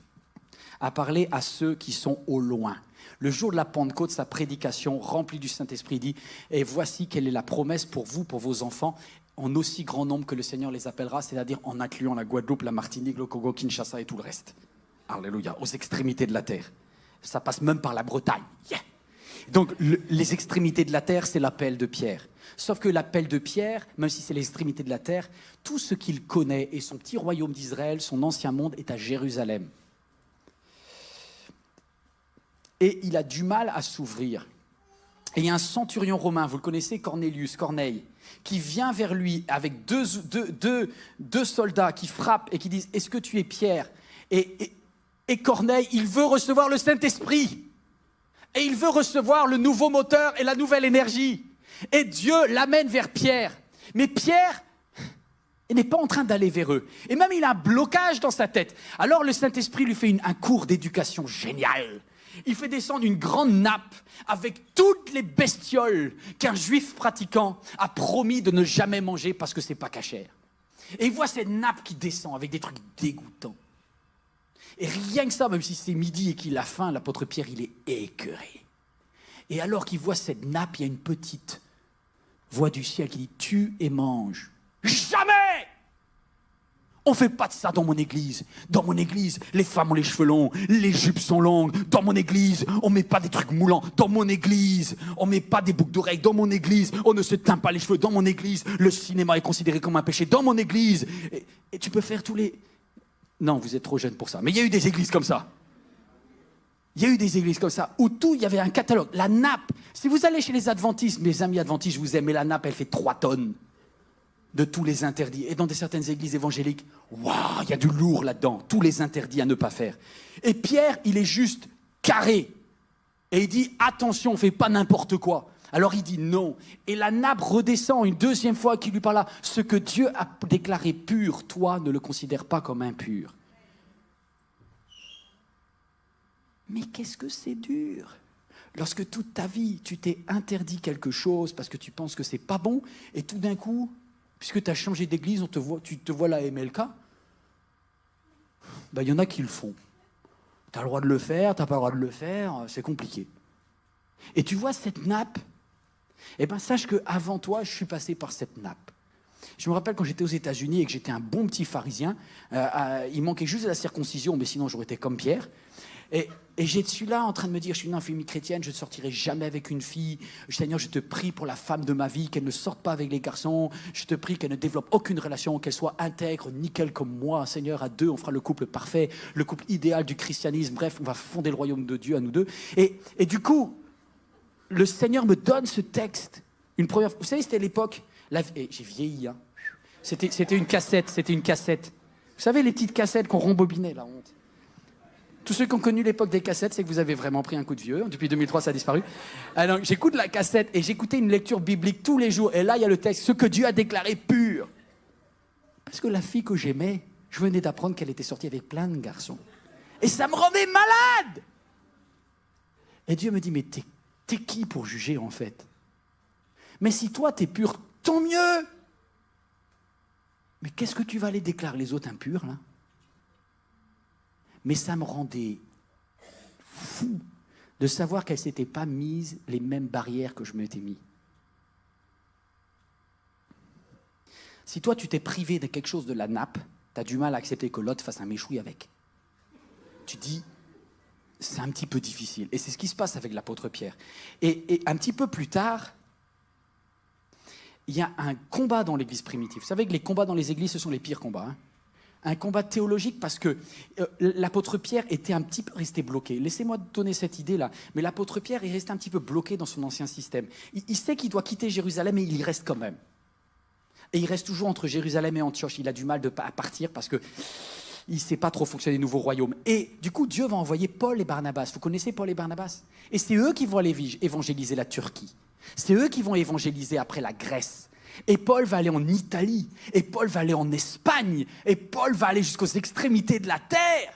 à parler à ceux qui sont au loin. Le jour de la Pentecôte, sa prédication remplie du Saint-Esprit dit « Et voici quelle est la promesse pour vous, pour vos enfants, en aussi grand nombre que le Seigneur les appellera, c'est-à-dire en incluant la Guadeloupe, la Martinique, le Congo, Kinshasa et tout le reste. » Alléluia, aux extrémités de la terre. Ça passe même par la Bretagne. Yeah. Donc les extrémités de la terre, c'est l'appel de Pierre. Sauf que l'appel de Pierre, même si c'est l'extrémité de la terre, tout ce qu'il connaît et son petit royaume d'Israël, son ancien monde, est à Jérusalem. Et il a du mal à s'ouvrir. Et il y a un centurion romain, vous le connaissez, Corneille, qui vient vers lui avec deux soldats qui frappent et qui disent « Est-ce que tu es Pierre ?» Et Corneille, il veut recevoir le Saint-Esprit. Et il veut recevoir le nouveau moteur et la nouvelle énergie. Et Dieu l'amène vers Pierre. Mais Pierre Il n'est pas en train d'aller vers eux. Et même, il a un blocage dans sa tête. Alors, le Saint-Esprit lui fait un cours d'éducation génial. Il fait descendre une grande nappe avec toutes les bestioles qu'un juif pratiquant a promis de ne jamais manger parce que c'est pas cachère. Et il voit cette nappe qui descend avec des trucs dégoûtants. Et rien que ça, même si c'est midi et qu'il a faim, l'apôtre Pierre, il est écœuré. Et alors qu'il voit cette nappe, il y a une petite voix du ciel qui dit « Tue et mange ». Jamais! On ne fait pas de ça dans mon église. Dans mon église, les femmes ont les cheveux longs, les jupes sont longues. Dans mon église, on ne met pas des trucs moulants. Dans mon église, on ne met pas des boucles d'oreilles. Dans mon église, on ne se teint pas les cheveux. Dans mon église, le cinéma est considéré comme un péché. Dans mon église, et tu peux faire tous les... Non, vous êtes trop jeune pour ça. Mais il y a eu des églises comme ça. Il y a eu des églises comme ça, où tout, il y avait un catalogue. La nappe, si vous allez chez les adventistes, mes amis adventistes, je vous aime, mais la nappe, elle fait 3 tonnes de tous les interdits. Et dans certaines églises évangéliques, waouh, il y a du lourd là-dedans, tous les interdits à ne pas faire. Et Pierre, il est juste carré. Et il dit, attention, on ne fait pas n'importe quoi. Alors il dit non. Et la nappe redescend une deuxième fois qui lui parle. Ce que Dieu a déclaré pur, toi, ne le considère pas comme impur. Mais qu'est-ce que c'est dur! Lorsque toute ta vie, tu t'es interdit quelque chose parce que tu penses que c'est pas bon, et tout d'un coup, puisque tu as changé d'église, tu te vois la MLK, ben, y en a qui le font. Tu as le droit de le faire, tu n'as pas le droit de le faire, c'est compliqué. Et tu vois cette nappe, eh ben, sache qu'avant toi, je suis passé par cette nappe. Je me rappelle quand j'étais aux États-Unis et que j'étais un bon petit pharisien, il manquait juste de la circoncision, mais sinon j'aurais été comme Pierre. Et je suis là en train de me dire, je suis une famille chrétienne, je ne sortirai jamais avec une fille. Seigneur, je te prie pour la femme de ma vie, qu'elle ne sorte pas avec les garçons. Je te prie qu'elle ne développe aucune relation, qu'elle soit intègre, nickel comme moi. Seigneur, à 2, on fera le couple parfait, le couple idéal du christianisme. Bref, on va fonder le royaume de Dieu à nous deux. Et du coup, le Seigneur me donne ce texte. Une première fois. Vous savez, c'était l'époque... J'ai vieilli, hein. C'était une cassette, Vous savez, les petites cassettes qu'on rembobinait, la honte. Tous ceux qui ont connu l'époque des cassettes, c'est que vous avez vraiment pris un coup de vieux. Depuis 2003, ça a disparu. Alors, j'écoute la cassette et j'écoutais une lecture biblique tous les jours. Et là, il y a le texte, ce que Dieu a déclaré pur. Parce que la fille que j'aimais, je venais d'apprendre qu'elle était sortie avec plein de garçons. Et ça me rendait malade. Et Dieu me dit, mais t'es qui pour juger, en fait? Mais si toi, t'es pur, tant mieux. Mais qu'est-ce que tu vas aller déclarer les autres impurs, là? Mais ça me rendait fou de savoir qu'elle ne s'était pas mise les mêmes barrières que je m'étais mis. Si toi, tu t'es privé de quelque chose de la nappe, tu as du mal à accepter que l'autre fasse un méchoui avec. Tu dis, c'est un petit peu difficile. Et c'est ce qui se passe avec l'apôtre Pierre. Et un petit peu plus tard, il y a un combat dans l'église primitive. Vous savez que les combats dans les églises, ce sont les pires combats, hein. Un combat théologique parce que l'apôtre Pierre était un petit peu resté bloqué. Laissez-moi donner cette idée-là. Mais l'apôtre Pierre est resté un petit peu bloqué dans son ancien système. Il sait qu'il doit quitter Jérusalem, mais il y reste quand même. Et il reste toujours entre Jérusalem et Antioche. Il a du mal à partir parce qu'il ne sait pas trop fonctionner le nouveau royaume. Et du coup, Dieu va envoyer Paul et Barnabas. Vous connaissez Paul et Barnabas? Et c'est eux qui vont aller évangéliser la Turquie. C'est eux qui vont évangéliser après la Grèce. Et Paul va aller en Italie, et Paul va aller en Espagne, et Paul va aller jusqu'aux extrémités de la terre.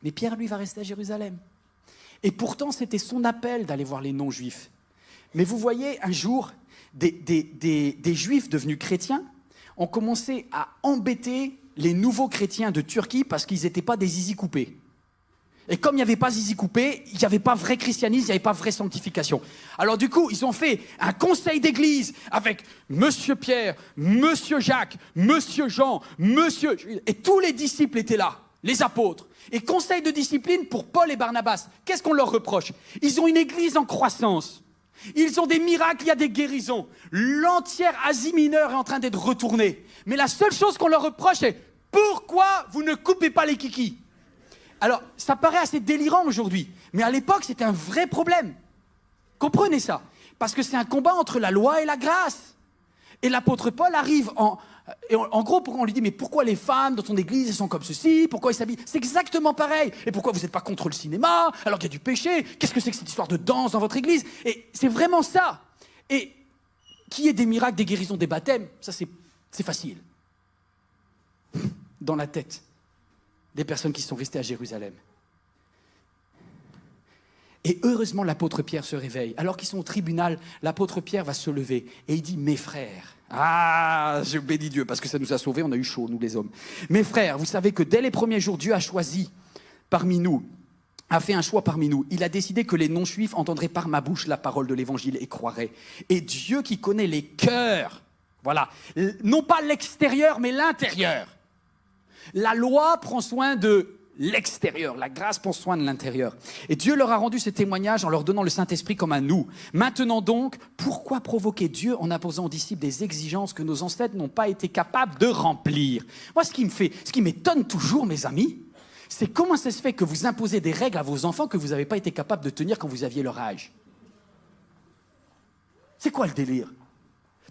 Mais Pierre, lui, va rester à Jérusalem. Et pourtant, c'était son appel d'aller voir les non-juifs. Mais vous voyez, un jour, des juifs devenus chrétiens ont commencé à embêter les nouveaux chrétiens de Turquie parce qu'ils n'étaient pas des zizi coupés. Et comme il n'y avait pas zizi coupé, il n'y avait pas vrai christianisme, il n'y avait pas vraie sanctification. Alors du coup, ils ont fait un conseil d'église avec Monsieur Pierre, Monsieur Jacques, Monsieur Jean, Monsieur... Et tous les disciples étaient là, les apôtres. Et conseil de discipline pour Paul et Barnabas. Qu'est-ce qu'on leur reproche? Ils ont une église en croissance. Ils ont des miracles, il y a des guérisons. L'entière Asie mineure est en train d'être retournée. Mais la seule chose qu'on leur reproche, c'est pourquoi vous ne coupez pas les kikis? Alors, ça paraît assez délirant aujourd'hui, mais à l'époque, c'était un vrai problème. Comprenez ça? Parce que c'est un combat entre la loi et la grâce. Et l'apôtre Paul arrive en gros, on lui dit, mais pourquoi les femmes dans ton église, elles sont comme ceci? Pourquoi elles s'habillent? C'est exactement pareil. Et pourquoi vous n'êtes pas contre le cinéma, alors qu'il y a du péché? Qu'est-ce que c'est que cette histoire de danse dans votre église? Et c'est vraiment ça. Et qu'il y ait des miracles, des guérisons, des baptêmes, ça c'est facile. dans la tête des personnes qui sont restées à Jérusalem. Et heureusement, l'apôtre Pierre se réveille. Alors qu'ils sont au tribunal, l'apôtre Pierre va se lever et il dit « Mes frères ». Ah, je bénis Dieu parce que ça nous a sauvés, on a eu chaud, nous les hommes. « Mes frères, vous savez que dès les premiers jours, Dieu a choisi parmi nous, a fait un choix parmi nous. Il a décidé que les non-juifs entendraient par ma bouche la parole de l'évangile et croiraient. Et Dieu qui connaît les cœurs, voilà, non pas l'extérieur, mais l'intérieur. La loi prend soin de l'extérieur, la grâce prend soin de l'intérieur. Et Dieu leur a rendu ce témoignage en leur donnant le Saint-Esprit comme à nous. Maintenant donc, pourquoi provoquer Dieu en imposant aux disciples des exigences que nos ancêtres n'ont pas été capables de remplir? Moi, ce qui m'étonne toujours, mes amis, c'est comment ça se fait que vous imposez des règles à vos enfants que vous n'avez pas été capable de tenir quand vous aviez leur âge. C'est quoi le délire?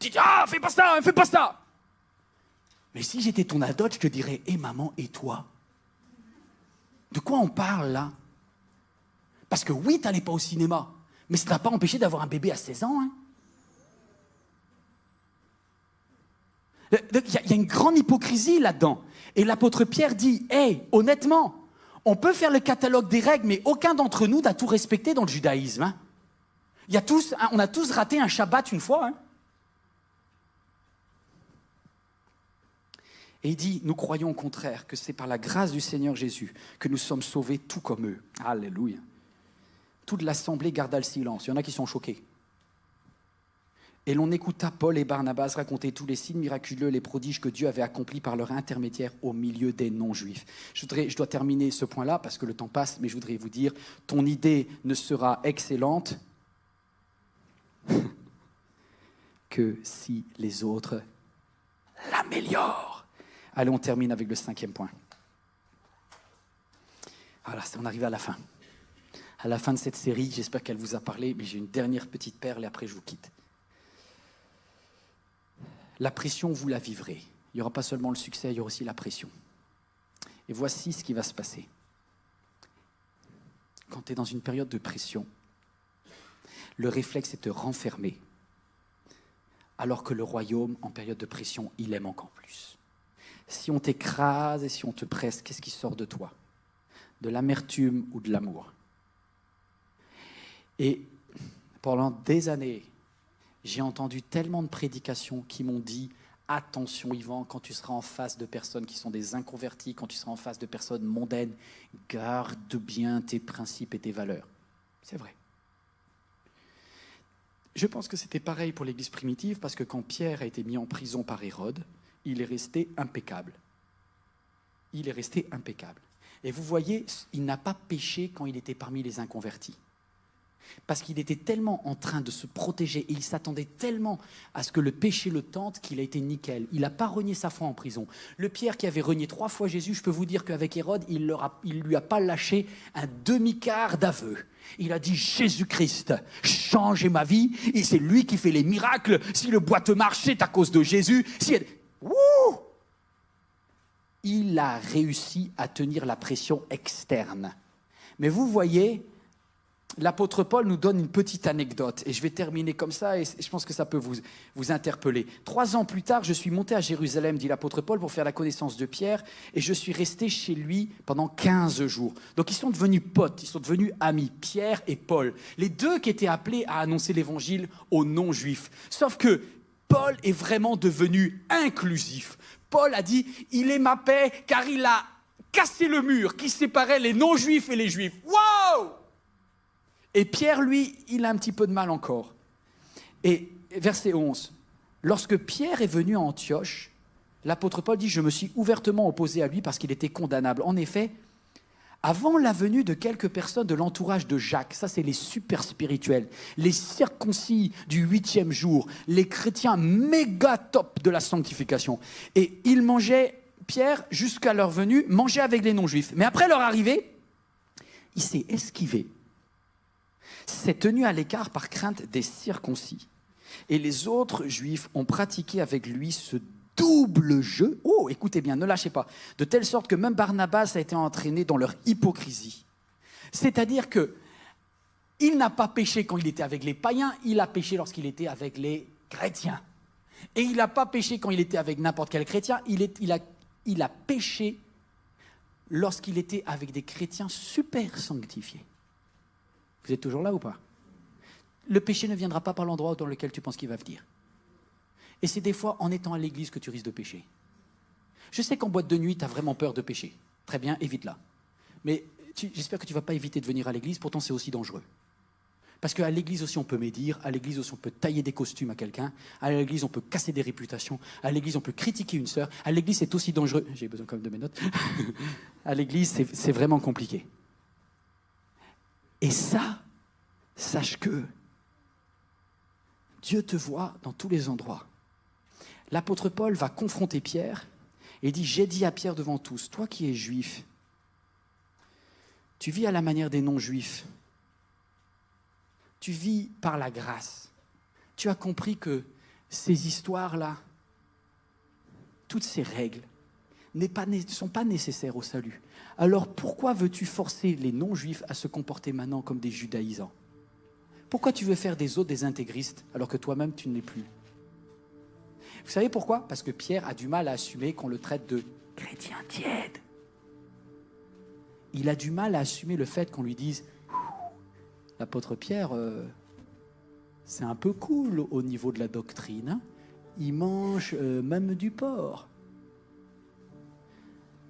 Tu dis, ah, fais pas ça, fais pas ça. Mais si j'étais ton adulte, je te dirais, hé maman, et toi? De quoi on parle là? Parce que oui, t'allais pas au cinéma, mais ça t'a pas empêché d'avoir un bébé à 16 ans. Hein. Il y a une grande hypocrisie là-dedans. Et l'apôtre Pierre dit, hey, honnêtement, on peut faire le catalogue des règles, mais aucun d'entre nous n'a tout respecté dans le judaïsme. Hein. On a tous raté un Shabbat une fois. Hein. Et il dit, nous croyons au contraire que c'est par la grâce du Seigneur Jésus que nous sommes sauvés tout comme eux. Alléluia. Toute l'assemblée garda le silence. Il y en a qui sont choqués. Et l'on écouta Paul et Barnabas raconter tous les signes miraculeux, les prodiges que Dieu avait accomplis par leur intermédiaire au milieu des non-juifs. Je dois terminer ce point-là parce que le temps passe, mais je voudrais vous dire, ton idée ne sera excellente que si les autres l'améliorent. Allez, on termine avec le 5e point. Voilà, on arrive à la fin. À la fin de cette série, j'espère qu'elle vous a parlé, mais j'ai une dernière petite perle et après je vous quitte. La pression, vous la vivrez. Il n'y aura pas seulement le succès, il y aura aussi la pression. Et voici ce qui va se passer. Quand tu es dans une période de pression, le réflexe est de te renfermer, alors que le royaume, en période de pression, il aime encore plus. Si on t'écrase et si on te presse, qu'est-ce qui sort de toi? De l'amertume ou de l'amour? Et pendant des années, j'ai entendu tellement de prédications qui m'ont dit « Attention Yvan, quand tu seras en face de personnes qui sont des inconvertis, quand tu seras en face de personnes mondaines, garde bien tes principes et tes valeurs. » C'est vrai. Je pense que c'était pareil pour l'Église primitive, parce que quand Pierre a été mis en prison par Hérode, il est resté impeccable. Il est resté impeccable. Et vous voyez, il n'a pas péché quand il était parmi les inconvertis. Parce qu'il était tellement en train de se protéger et il s'attendait tellement à ce que le péché le tente qu'il a été nickel. Il n'a pas renié sa foi en prison. Le Pierre qui avait renié 3 fois Jésus, je peux vous dire qu'avec Hérode, il ne lui a pas lâché un demi-quart d'aveu. Il a dit « Jésus-Christ, changez ma vie, et c'est lui qui fait les miracles. Si le boiteux marche, c'est à cause de Jésus. » Wouh! Il a réussi à tenir la pression externe. Mais vous voyez, l'apôtre Paul nous donne une petite anecdote. Et je vais terminer comme ça, et je pense que ça peut vous interpeller. 3 ans plus tard, je suis monté à Jérusalem, dit l'apôtre Paul, pour faire la connaissance de Pierre. Et je suis resté chez lui pendant 15 jours. Donc ils sont devenus potes, ils sont devenus amis, Pierre et Paul. Les deux qui étaient appelés à annoncer l'évangile aux non-juifs. Sauf que Paul est vraiment devenu inclusif. Paul a dit, il est ma paix, car il a cassé le mur qui séparait les non-juifs et les juifs. Wow! Et Pierre, lui, il a un petit peu de mal encore. Et verset 11, lorsque Pierre est venu à Antioche, l'apôtre Paul dit, je me suis ouvertement opposé à lui parce qu'il était condamnable. En effet, avant la venue de quelques personnes de l'entourage de Jacques, ça c'est les super spirituels, les circoncis du 8e jour, les chrétiens méga top de la sanctification. Et ils mangeaient, Pierre, jusqu'à leur venue, mangeait avec les non-juifs. Mais après leur arrivée, il s'est esquivé. S'est tenu à l'écart par crainte des circoncis. Et les autres juifs ont pratiqué avec lui ce double jeu. Oh, écoutez bien, ne lâchez pas. De telle sorte que même Barnabas a été entraîné dans leur hypocrisie. C'est-à-dire que il n'a pas péché quand il était avec les païens, il a péché lorsqu'il était avec les chrétiens. Et il n'a pas péché quand il était avec n'importe quel chrétien, il il a péché lorsqu'il était avec des chrétiens super sanctifiés. Vous êtes toujours là ou pas? Le péché ne viendra pas par l'endroit dans lequel tu penses qu'il va venir. Et c'est des fois en étant à l'église que tu risques de pécher. Je sais qu'en boîte de nuit, tu as vraiment peur de pécher. Très bien, évite-la. Mais j'espère que tu ne vas pas éviter de venir à l'église, pourtant c'est aussi dangereux. Parce qu'à l'église aussi on peut médire, à l'église aussi on peut tailler des costumes à quelqu'un, à l'église on peut casser des réputations, à l'église on peut critiquer une sœur, à l'église c'est aussi dangereux. J'ai besoin quand même de mes notes. À l'église c'est vraiment compliqué. Et ça, sache que Dieu te voit dans tous les endroits. L'apôtre Paul va confronter Pierre et dit « J'ai dit à Pierre devant tous, toi qui es juif, tu vis à la manière des non-juifs. Tu vis par la grâce. Tu as compris que ces histoires-là, toutes ces règles, ne sont pas nécessaires au salut. Alors pourquoi veux-tu forcer les non-juifs à se comporter maintenant comme des judaïsants? Pourquoi tu veux faire des autres des intégristes alors que toi-même tu ne l'es plus? Vous savez pourquoi? Parce que Pierre a du mal à assumer qu'on le traite de chrétien tiède. Il a du mal à assumer le fait qu'on lui dise « L'apôtre Pierre, c'est un peu cool au niveau de la doctrine. Hein? Il mange même du porc. »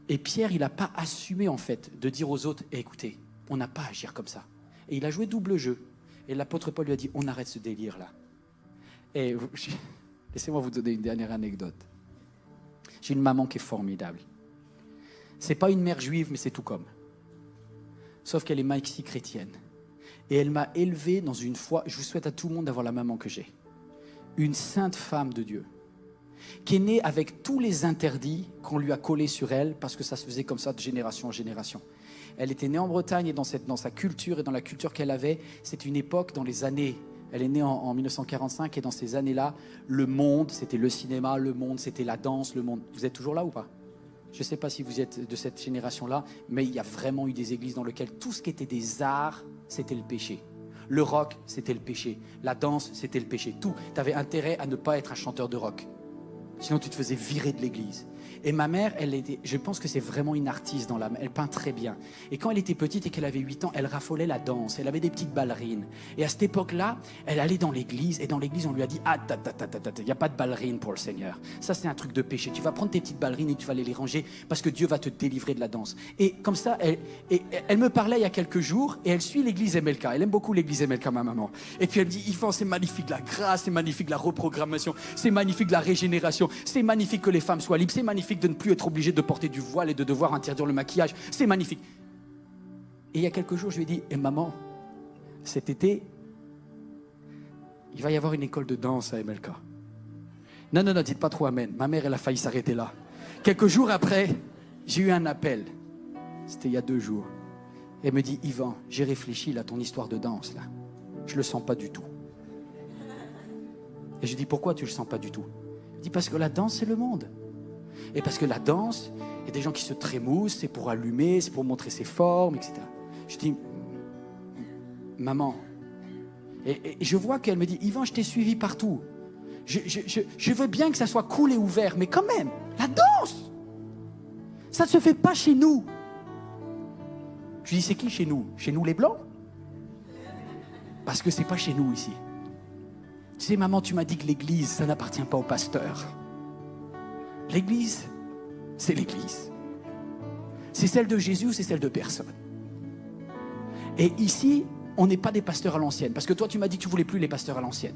Et Pierre, il n'a pas assumé en fait de dire aux autres « Écoutez, on n'a pas à agir comme ça. » Et il a joué double jeu. Et l'apôtre Paul lui a dit « On arrête ce délire-là. » Et laissez-moi vous donner une dernière anecdote. J'ai une maman qui est formidable. C'est pas une mère juive, mais c'est tout comme. Sauf qu'elle est maxi-chrétienne. Et elle m'a élevé dans une foi, je vous souhaite à tout le monde d'avoir la maman que j'ai. Une sainte femme de Dieu, qui est née avec tous les interdits qu'on lui a collés sur elle, parce que ça se faisait comme ça de génération en génération. Elle était née en Bretagne et dans sa culture et dans la culture qu'elle avait, c'est une époque dans les années, elle est née en 1945 et dans ces années-là, le monde, c'était le cinéma, le monde, c'était la danse, le monde. Vous êtes toujours là ou pas? Je ne sais pas si vous êtes de cette génération-là, mais il y a vraiment eu des églises dans lesquelles tout ce qui était des arts, c'était le péché. Le rock, c'était le péché. La danse, c'était le péché. Tout. Tu avais intérêt à ne pas être un chanteur de rock. Sinon, tu te faisais virer de l'église. Et ma mère, je pense que c'est vraiment une artiste dans l'âme. Elle peint très bien. Et quand elle était petite et qu'elle avait 8 ans, elle raffolait la danse. Elle avait des petites ballerines. Et à cette époque-là, elle allait dans l'église. Et dans l'église, on lui a dit « Ah, il n'y a pas de ballerines pour le Seigneur. Ça, c'est un truc de péché. Tu vas prendre tes petites ballerines et tu vas aller les ranger parce que Dieu va te délivrer de la danse. » Et comme ça, elle me parlait il y a quelques jours et elle suit l'église MLK. Elle aime beaucoup l'église MLK, ma maman. Et puis elle me dit « Yvan, c'est magnifique la grâce, c'est magnifique la reprogrammation, c'est magnifique la régénération, c'est magnifique que les femmes soient libres, c'est magnifique de ne plus être obligé de porter du voile et de devoir interdire le maquillage. C'est magnifique. » Et il y a quelques jours, je lui ai dit « maman, cet été, il va y avoir une école de danse à MLK. » Non, dites pas trop amen. Ma mère, elle a failli s'arrêter là. Quelques jours après, j'ai eu un appel. C'était il y a 2 jours. Elle me dit « Yvan, j'ai réfléchi là, ton histoire de danse là. Je le sens pas du tout. » Et je dis « Pourquoi tu le sens pas du tout ?» Elle dit « Parce que la danse, c'est le monde. Et parce que la danse, il y a des gens qui se trémoussent, c'est pour allumer, c'est pour montrer ses formes, etc. » Je dis « Maman. » Et je vois qu'elle me dit « Yvan, je t'ai suivi partout. Je veux bien que ça soit cool et ouvert, mais quand même, la danse, ça ne se fait pas chez nous. » Je lui dis « C'est qui chez nous? Chez nous les Blancs? Parce que c'est pas chez nous ici. Tu sais, maman, tu m'as dit que l'église, ça n'appartient pas au pasteur. L'église, c'est l'église. C'est celle de Jésus ou c'est celle de personne. Et ici, on n'est pas des pasteurs à l'ancienne. Parce que toi, tu m'as dit que tu ne voulais plus les pasteurs à l'ancienne.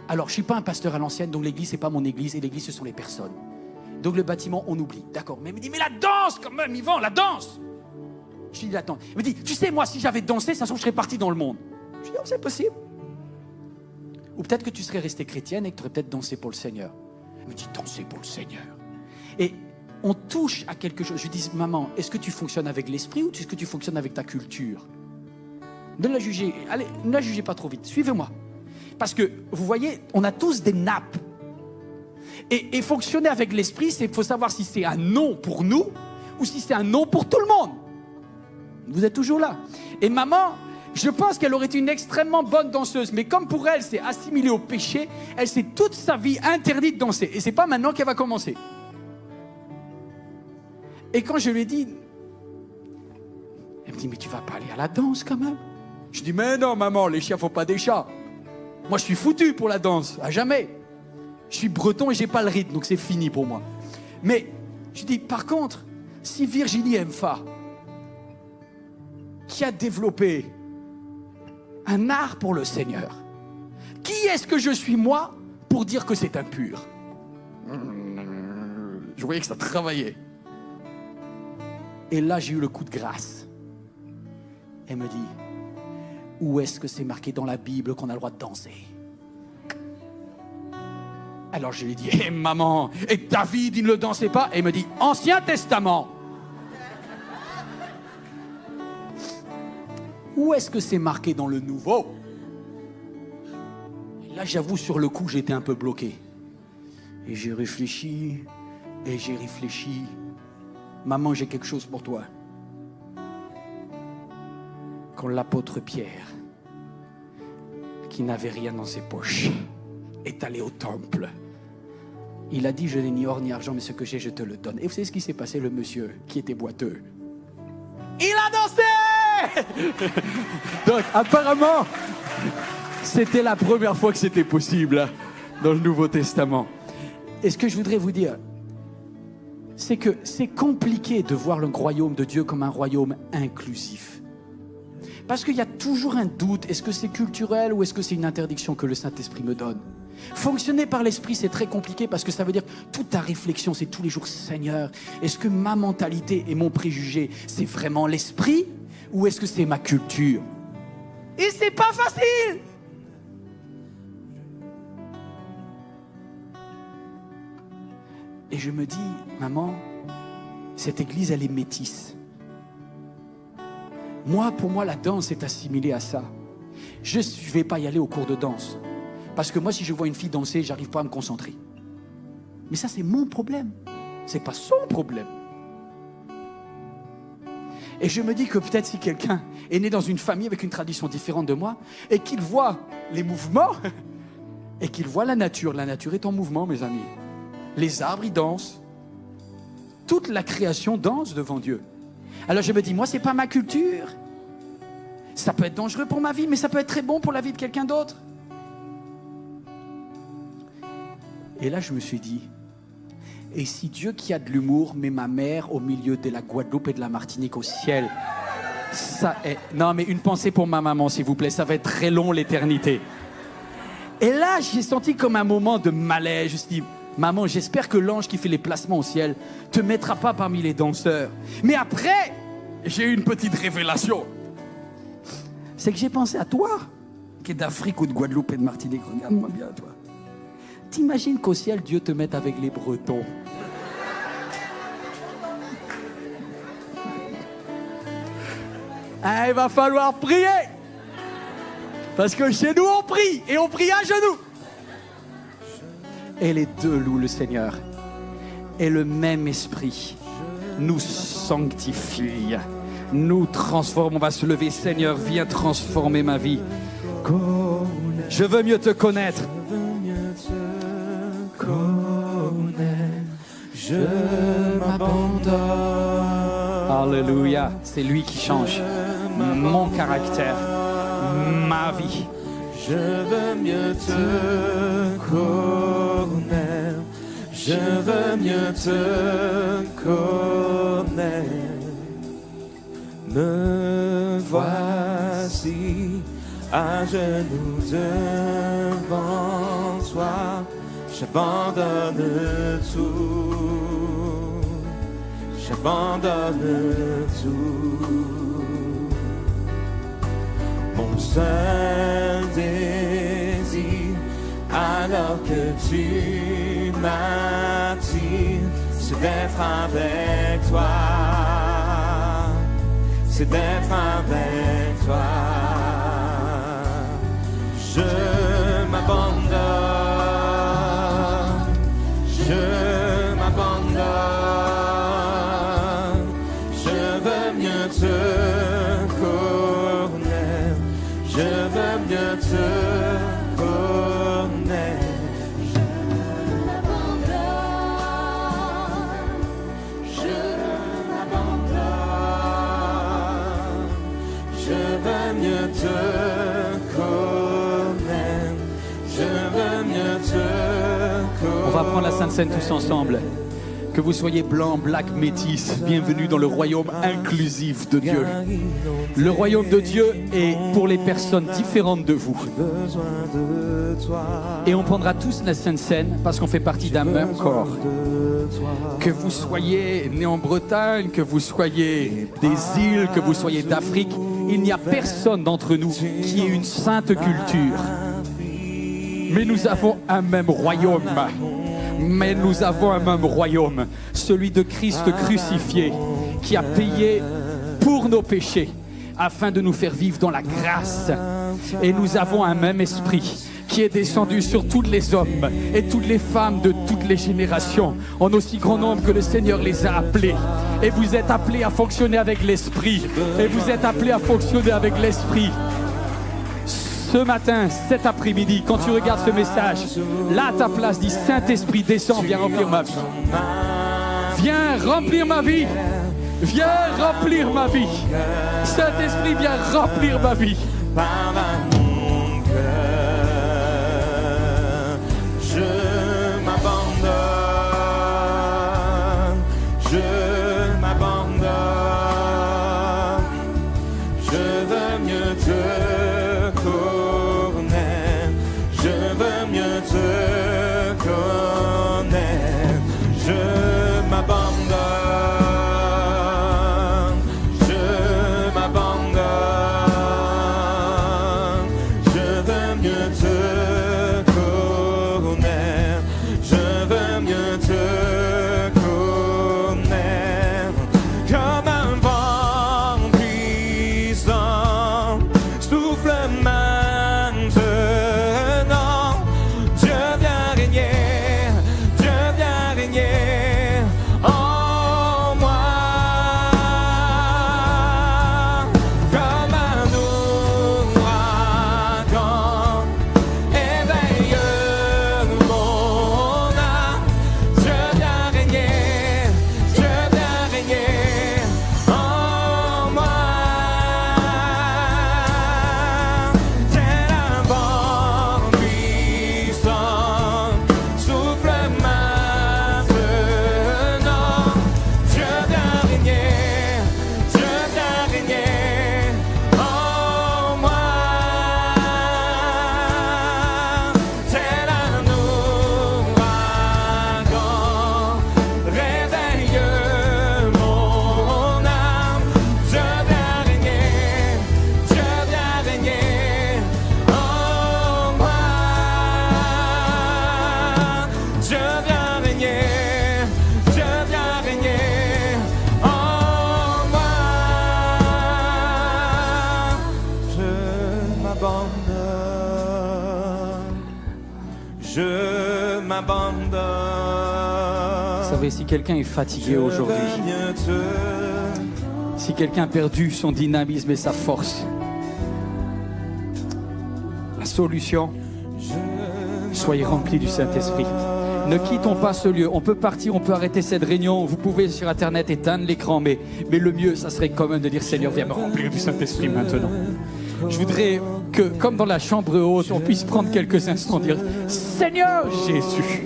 Alors, je ne suis pas un pasteur à l'ancienne, donc l'église, ce n'est pas mon église. Et l'église, ce sont les personnes. Donc le bâtiment, on oublie. D'accord. Mais il me dit, mais la danse quand même, Yvan, la danse. Je lui dis, attends. Il me dit, tu sais, moi, si j'avais dansé, ça se trouve, je serais parti dans le monde. Je lui dis, oh, c'est possible. Ou peut-être que tu serais restée chrétienne et que tu aurais peut-être dansé pour le Seigneur. Il me dit, danser pour le Seigneur. Et on touche à quelque chose. Je lui dis, maman, est-ce que tu fonctionnes avec l'esprit ou est-ce que tu fonctionnes avec ta culture? Ne la jugez, allez, ne la jugez pas trop vite. Suivez-moi. Parce que, vous voyez, on a tous des nappes. Et fonctionner avec l'esprit, il faut savoir si c'est un non pour nous ou si c'est un non pour tout le monde. Vous êtes toujours là. Et maman, je pense qu'elle aurait été une extrêmement bonne danseuse. Mais comme pour elle, c'est assimilé au péché, elle s'est toute sa vie interdite de danser. Et c'est pas maintenant qu'elle va commencer. Et quand je lui ai dit, elle me dit, mais tu vas pas aller à la danse quand même? Je dis, mais non maman, les chiens font pas des chats. Moi je suis foutu pour la danse, à jamais. Je suis breton et j'ai pas le rythme, donc c'est fini pour moi. Mais je dis, par contre, si Virginie Mfa, qui a développé un art pour le Seigneur, qui est-ce que je suis moi pour dire que c'est impur? Je voyais que ça travaillait. Et là j'ai eu le coup de grâce. Elle me dit, où est-ce que c'est marqué dans la Bible qu'on a le droit de danser? Alors je lui ai dit, hé maman, et David il ne le dansait pas? Et elle me dit, Ancien Testament. Où est-ce que c'est marqué dans le Nouveau? Et là j'avoue sur le coup j'étais un peu bloqué. Et j'ai réfléchi, et j'ai réfléchi. Maman, j'ai quelque chose pour toi. Quand l'apôtre Pierre, qui n'avait rien dans ses poches, est allé au temple, il a dit, je n'ai ni or ni argent, mais ce que j'ai, je te le donne. Et vous savez ce qui s'est passé? Le monsieur qui était boiteux, il a dansé. Donc apparemment, c'était la première fois que c'était possible dans le Nouveau Testament. Et ce que je voudrais vous dire, c'est que c'est compliqué de voir le royaume de Dieu comme un royaume inclusif. Parce qu'il y a toujours un doute, est-ce que c'est culturel ou est-ce que c'est une interdiction que le Saint-Esprit me donne? Fonctionner par l'Esprit, c'est très compliqué parce que ça veut dire toute ta réflexion, c'est tous les jours, Seigneur, est-ce que ma mentalité et mon préjugé, c'est vraiment l'Esprit ou est-ce que c'est ma culture? Et c'est pas facile! Et je me dis, maman, cette église, elle est métisse. Pour moi, la danse est assimilée à ça. Je ne vais pas y aller au cours de danse. Parce que moi, si je vois une fille danser, j'arrive pas à me concentrer. Mais ça, c'est mon problème. C'est pas son problème. Et je me dis que peut-être si quelqu'un est né dans une famille avec une tradition différente de moi, et qu'il voit les mouvements, et qu'il voit la nature est en mouvement, mes amis. Les arbres, ils dansent. Toute la création danse devant Dieu. Alors je me dis, moi, c'est pas ma culture. Ça peut être dangereux pour ma vie, mais ça peut être très bon pour la vie de quelqu'un d'autre. Et là, je me suis dit, et si Dieu qui a de l'humour met ma mère au milieu de la Guadeloupe et de la Martinique au ciel, ça est... Non, mais une pensée pour ma maman, s'il vous plaît, ça va être très long, l'éternité. Et là, j'ai senti comme un moment de malaise. Je me suis dit, maman, j'espère que l'ange qui fait les placements au ciel te mettra pas parmi les danseurs. Mais après, j'ai eu une petite révélation. C'est que j'ai pensé à toi, qui est d'Afrique ou de Guadeloupe et de Martinique. Regarde-moi bien, toi. T'imagines qu'au ciel, Dieu te mette avec les Bretons. Ah, il va falloir prier. Parce que chez nous, on prie. Et on prie à genoux. Et les deux louent le Seigneur. Et le même esprit nous sanctifie, nous transforme. On va se lever. Seigneur, viens transformer ma vie. Je veux mieux te connaître. Je m'abandonne. Alléluia. C'est lui qui change mon caractère, ma vie. Je veux mieux te connaître. Je veux mieux te connaître. Me voici à genoux devant toi. J'abandonne tout. J'abandonne tout. Mon seul désir, alors que tu m'attires, c'est d'être avec toi. C'est d'être avec toi. Je m'abandonne. Je m'abandonne. Je veux mieux te connaître. Je veux mieux te connaître. Je m'abandonne. Je mieux te connaître. Je veux mieux te connaître. On va prendre la Sainte Seine tous ensemble. Que vous soyez blanc, black, métis, bienvenue dans le royaume inclusif de Dieu. Le royaume de Dieu est pour les personnes différentes de vous. Et on prendra tous la Sainte Seine parce qu'on fait partie d'un même corps. Que vous soyez né en Bretagne, que vous soyez des îles, que vous soyez d'Afrique, il n'y a personne d'entre nous qui ait une sainte culture. Mais nous avons un même royaume. Mais nous avons un même royaume, celui de Christ crucifié, qui a payé pour nos péchés, afin de nous faire vivre dans la grâce. Et nous avons un même esprit qui est descendu sur tous les hommes et toutes les femmes de toutes les générations, en aussi grand nombre que le Seigneur les a appelés. Et vous êtes appelés à fonctionner avec l'esprit. Et vous êtes appelés à fonctionner avec l'esprit. Ce matin, cet après-midi, quand tu regardes ce message, là à ta place, dis Saint-Esprit, descends, viens remplir ma vie. Viens remplir ma vie. Viens remplir ma vie. Saint-Esprit, viens remplir ma vie. Pardonne mon cœur. Je m'abandonne. Je m'abandonne. Je veux mieux te Vous savez, si quelqu'un est fatigué aujourd'hui, si quelqu'un a perdu son dynamisme et sa force, la solution, soyez remplis du Saint-Esprit. Ne quittons pas ce lieu. On peut partir, on peut arrêter cette réunion. Vous pouvez sur Internet éteindre l'écran, mais le mieux, ça serait quand même de dire Seigneur, viens me remplir du Saint-Esprit maintenant. Je voudrais que, comme dans la chambre haute, on puisse prendre quelques instants et dire Seigneur Jésus,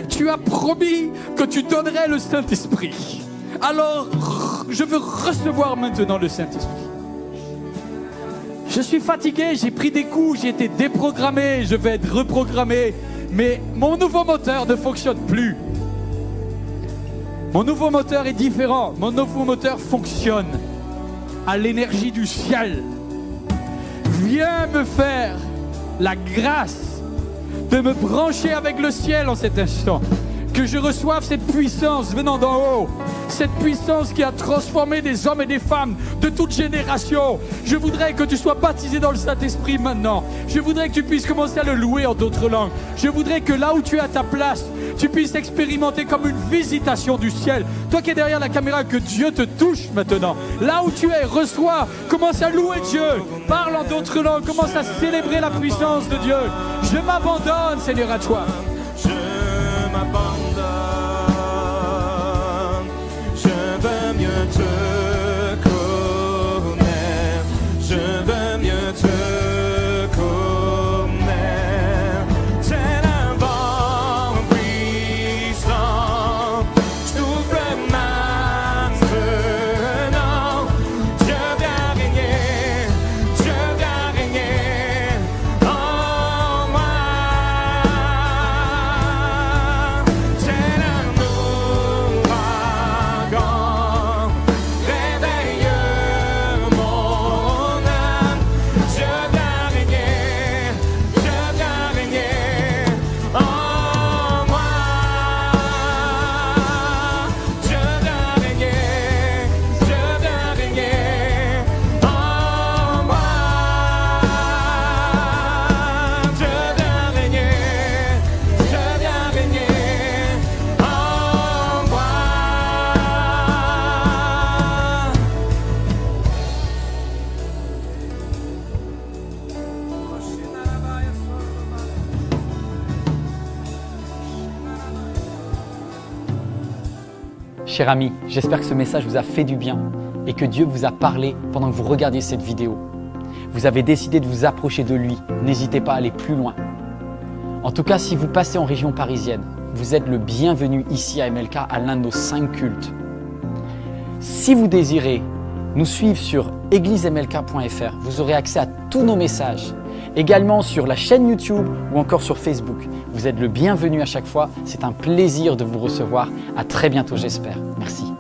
tu as promis que tu donnerais le Saint-Esprit. Alors, je veux recevoir maintenant le Saint-Esprit. Je suis fatigué, j'ai pris des coups, j'ai été déprogrammé, je vais être reprogrammé. Mais mon nouveau moteur ne fonctionne plus. Mon nouveau moteur est différent. Mon nouveau moteur fonctionne à l'énergie du ciel. Viens me faire la grâce de me brancher avec le ciel en cet instant. Que je reçoive cette puissance venant d'en haut. Cette puissance qui a transformé des hommes et des femmes de toute génération. Je voudrais que tu sois baptisé dans le Saint-Esprit maintenant. Je voudrais que tu puisses commencer à le louer en d'autres langues. Je voudrais que là où tu es à ta place, tu puisses expérimenter comme une visitation du ciel. Toi qui es derrière la caméra, que Dieu te touche maintenant. Là où tu es, reçois, commence à louer Dieu. Parle en d'autres langues, commence à célébrer la puissance de Dieu. Je m'abandonne, Seigneur, à toi. Je m'abandonne. Je veux mieux te connaître, je veux mieux Cher ami, j'espère que ce message vous a fait du bien et que Dieu vous a parlé pendant que vous regardiez cette vidéo. Vous avez décidé de vous approcher de lui, n'hésitez pas à aller plus loin. En tout cas, si vous passez en région parisienne, vous êtes le bienvenu ici à MLK à l'un de nos 5 cultes. Si vous désirez nous suivre sur églisemlk.fr, vous aurez accès à tous nos messages, également sur la chaîne YouTube ou encore sur Facebook. Vous êtes le bienvenu à chaque fois, c'est un plaisir de vous recevoir. À très bientôt j'espère. Merci.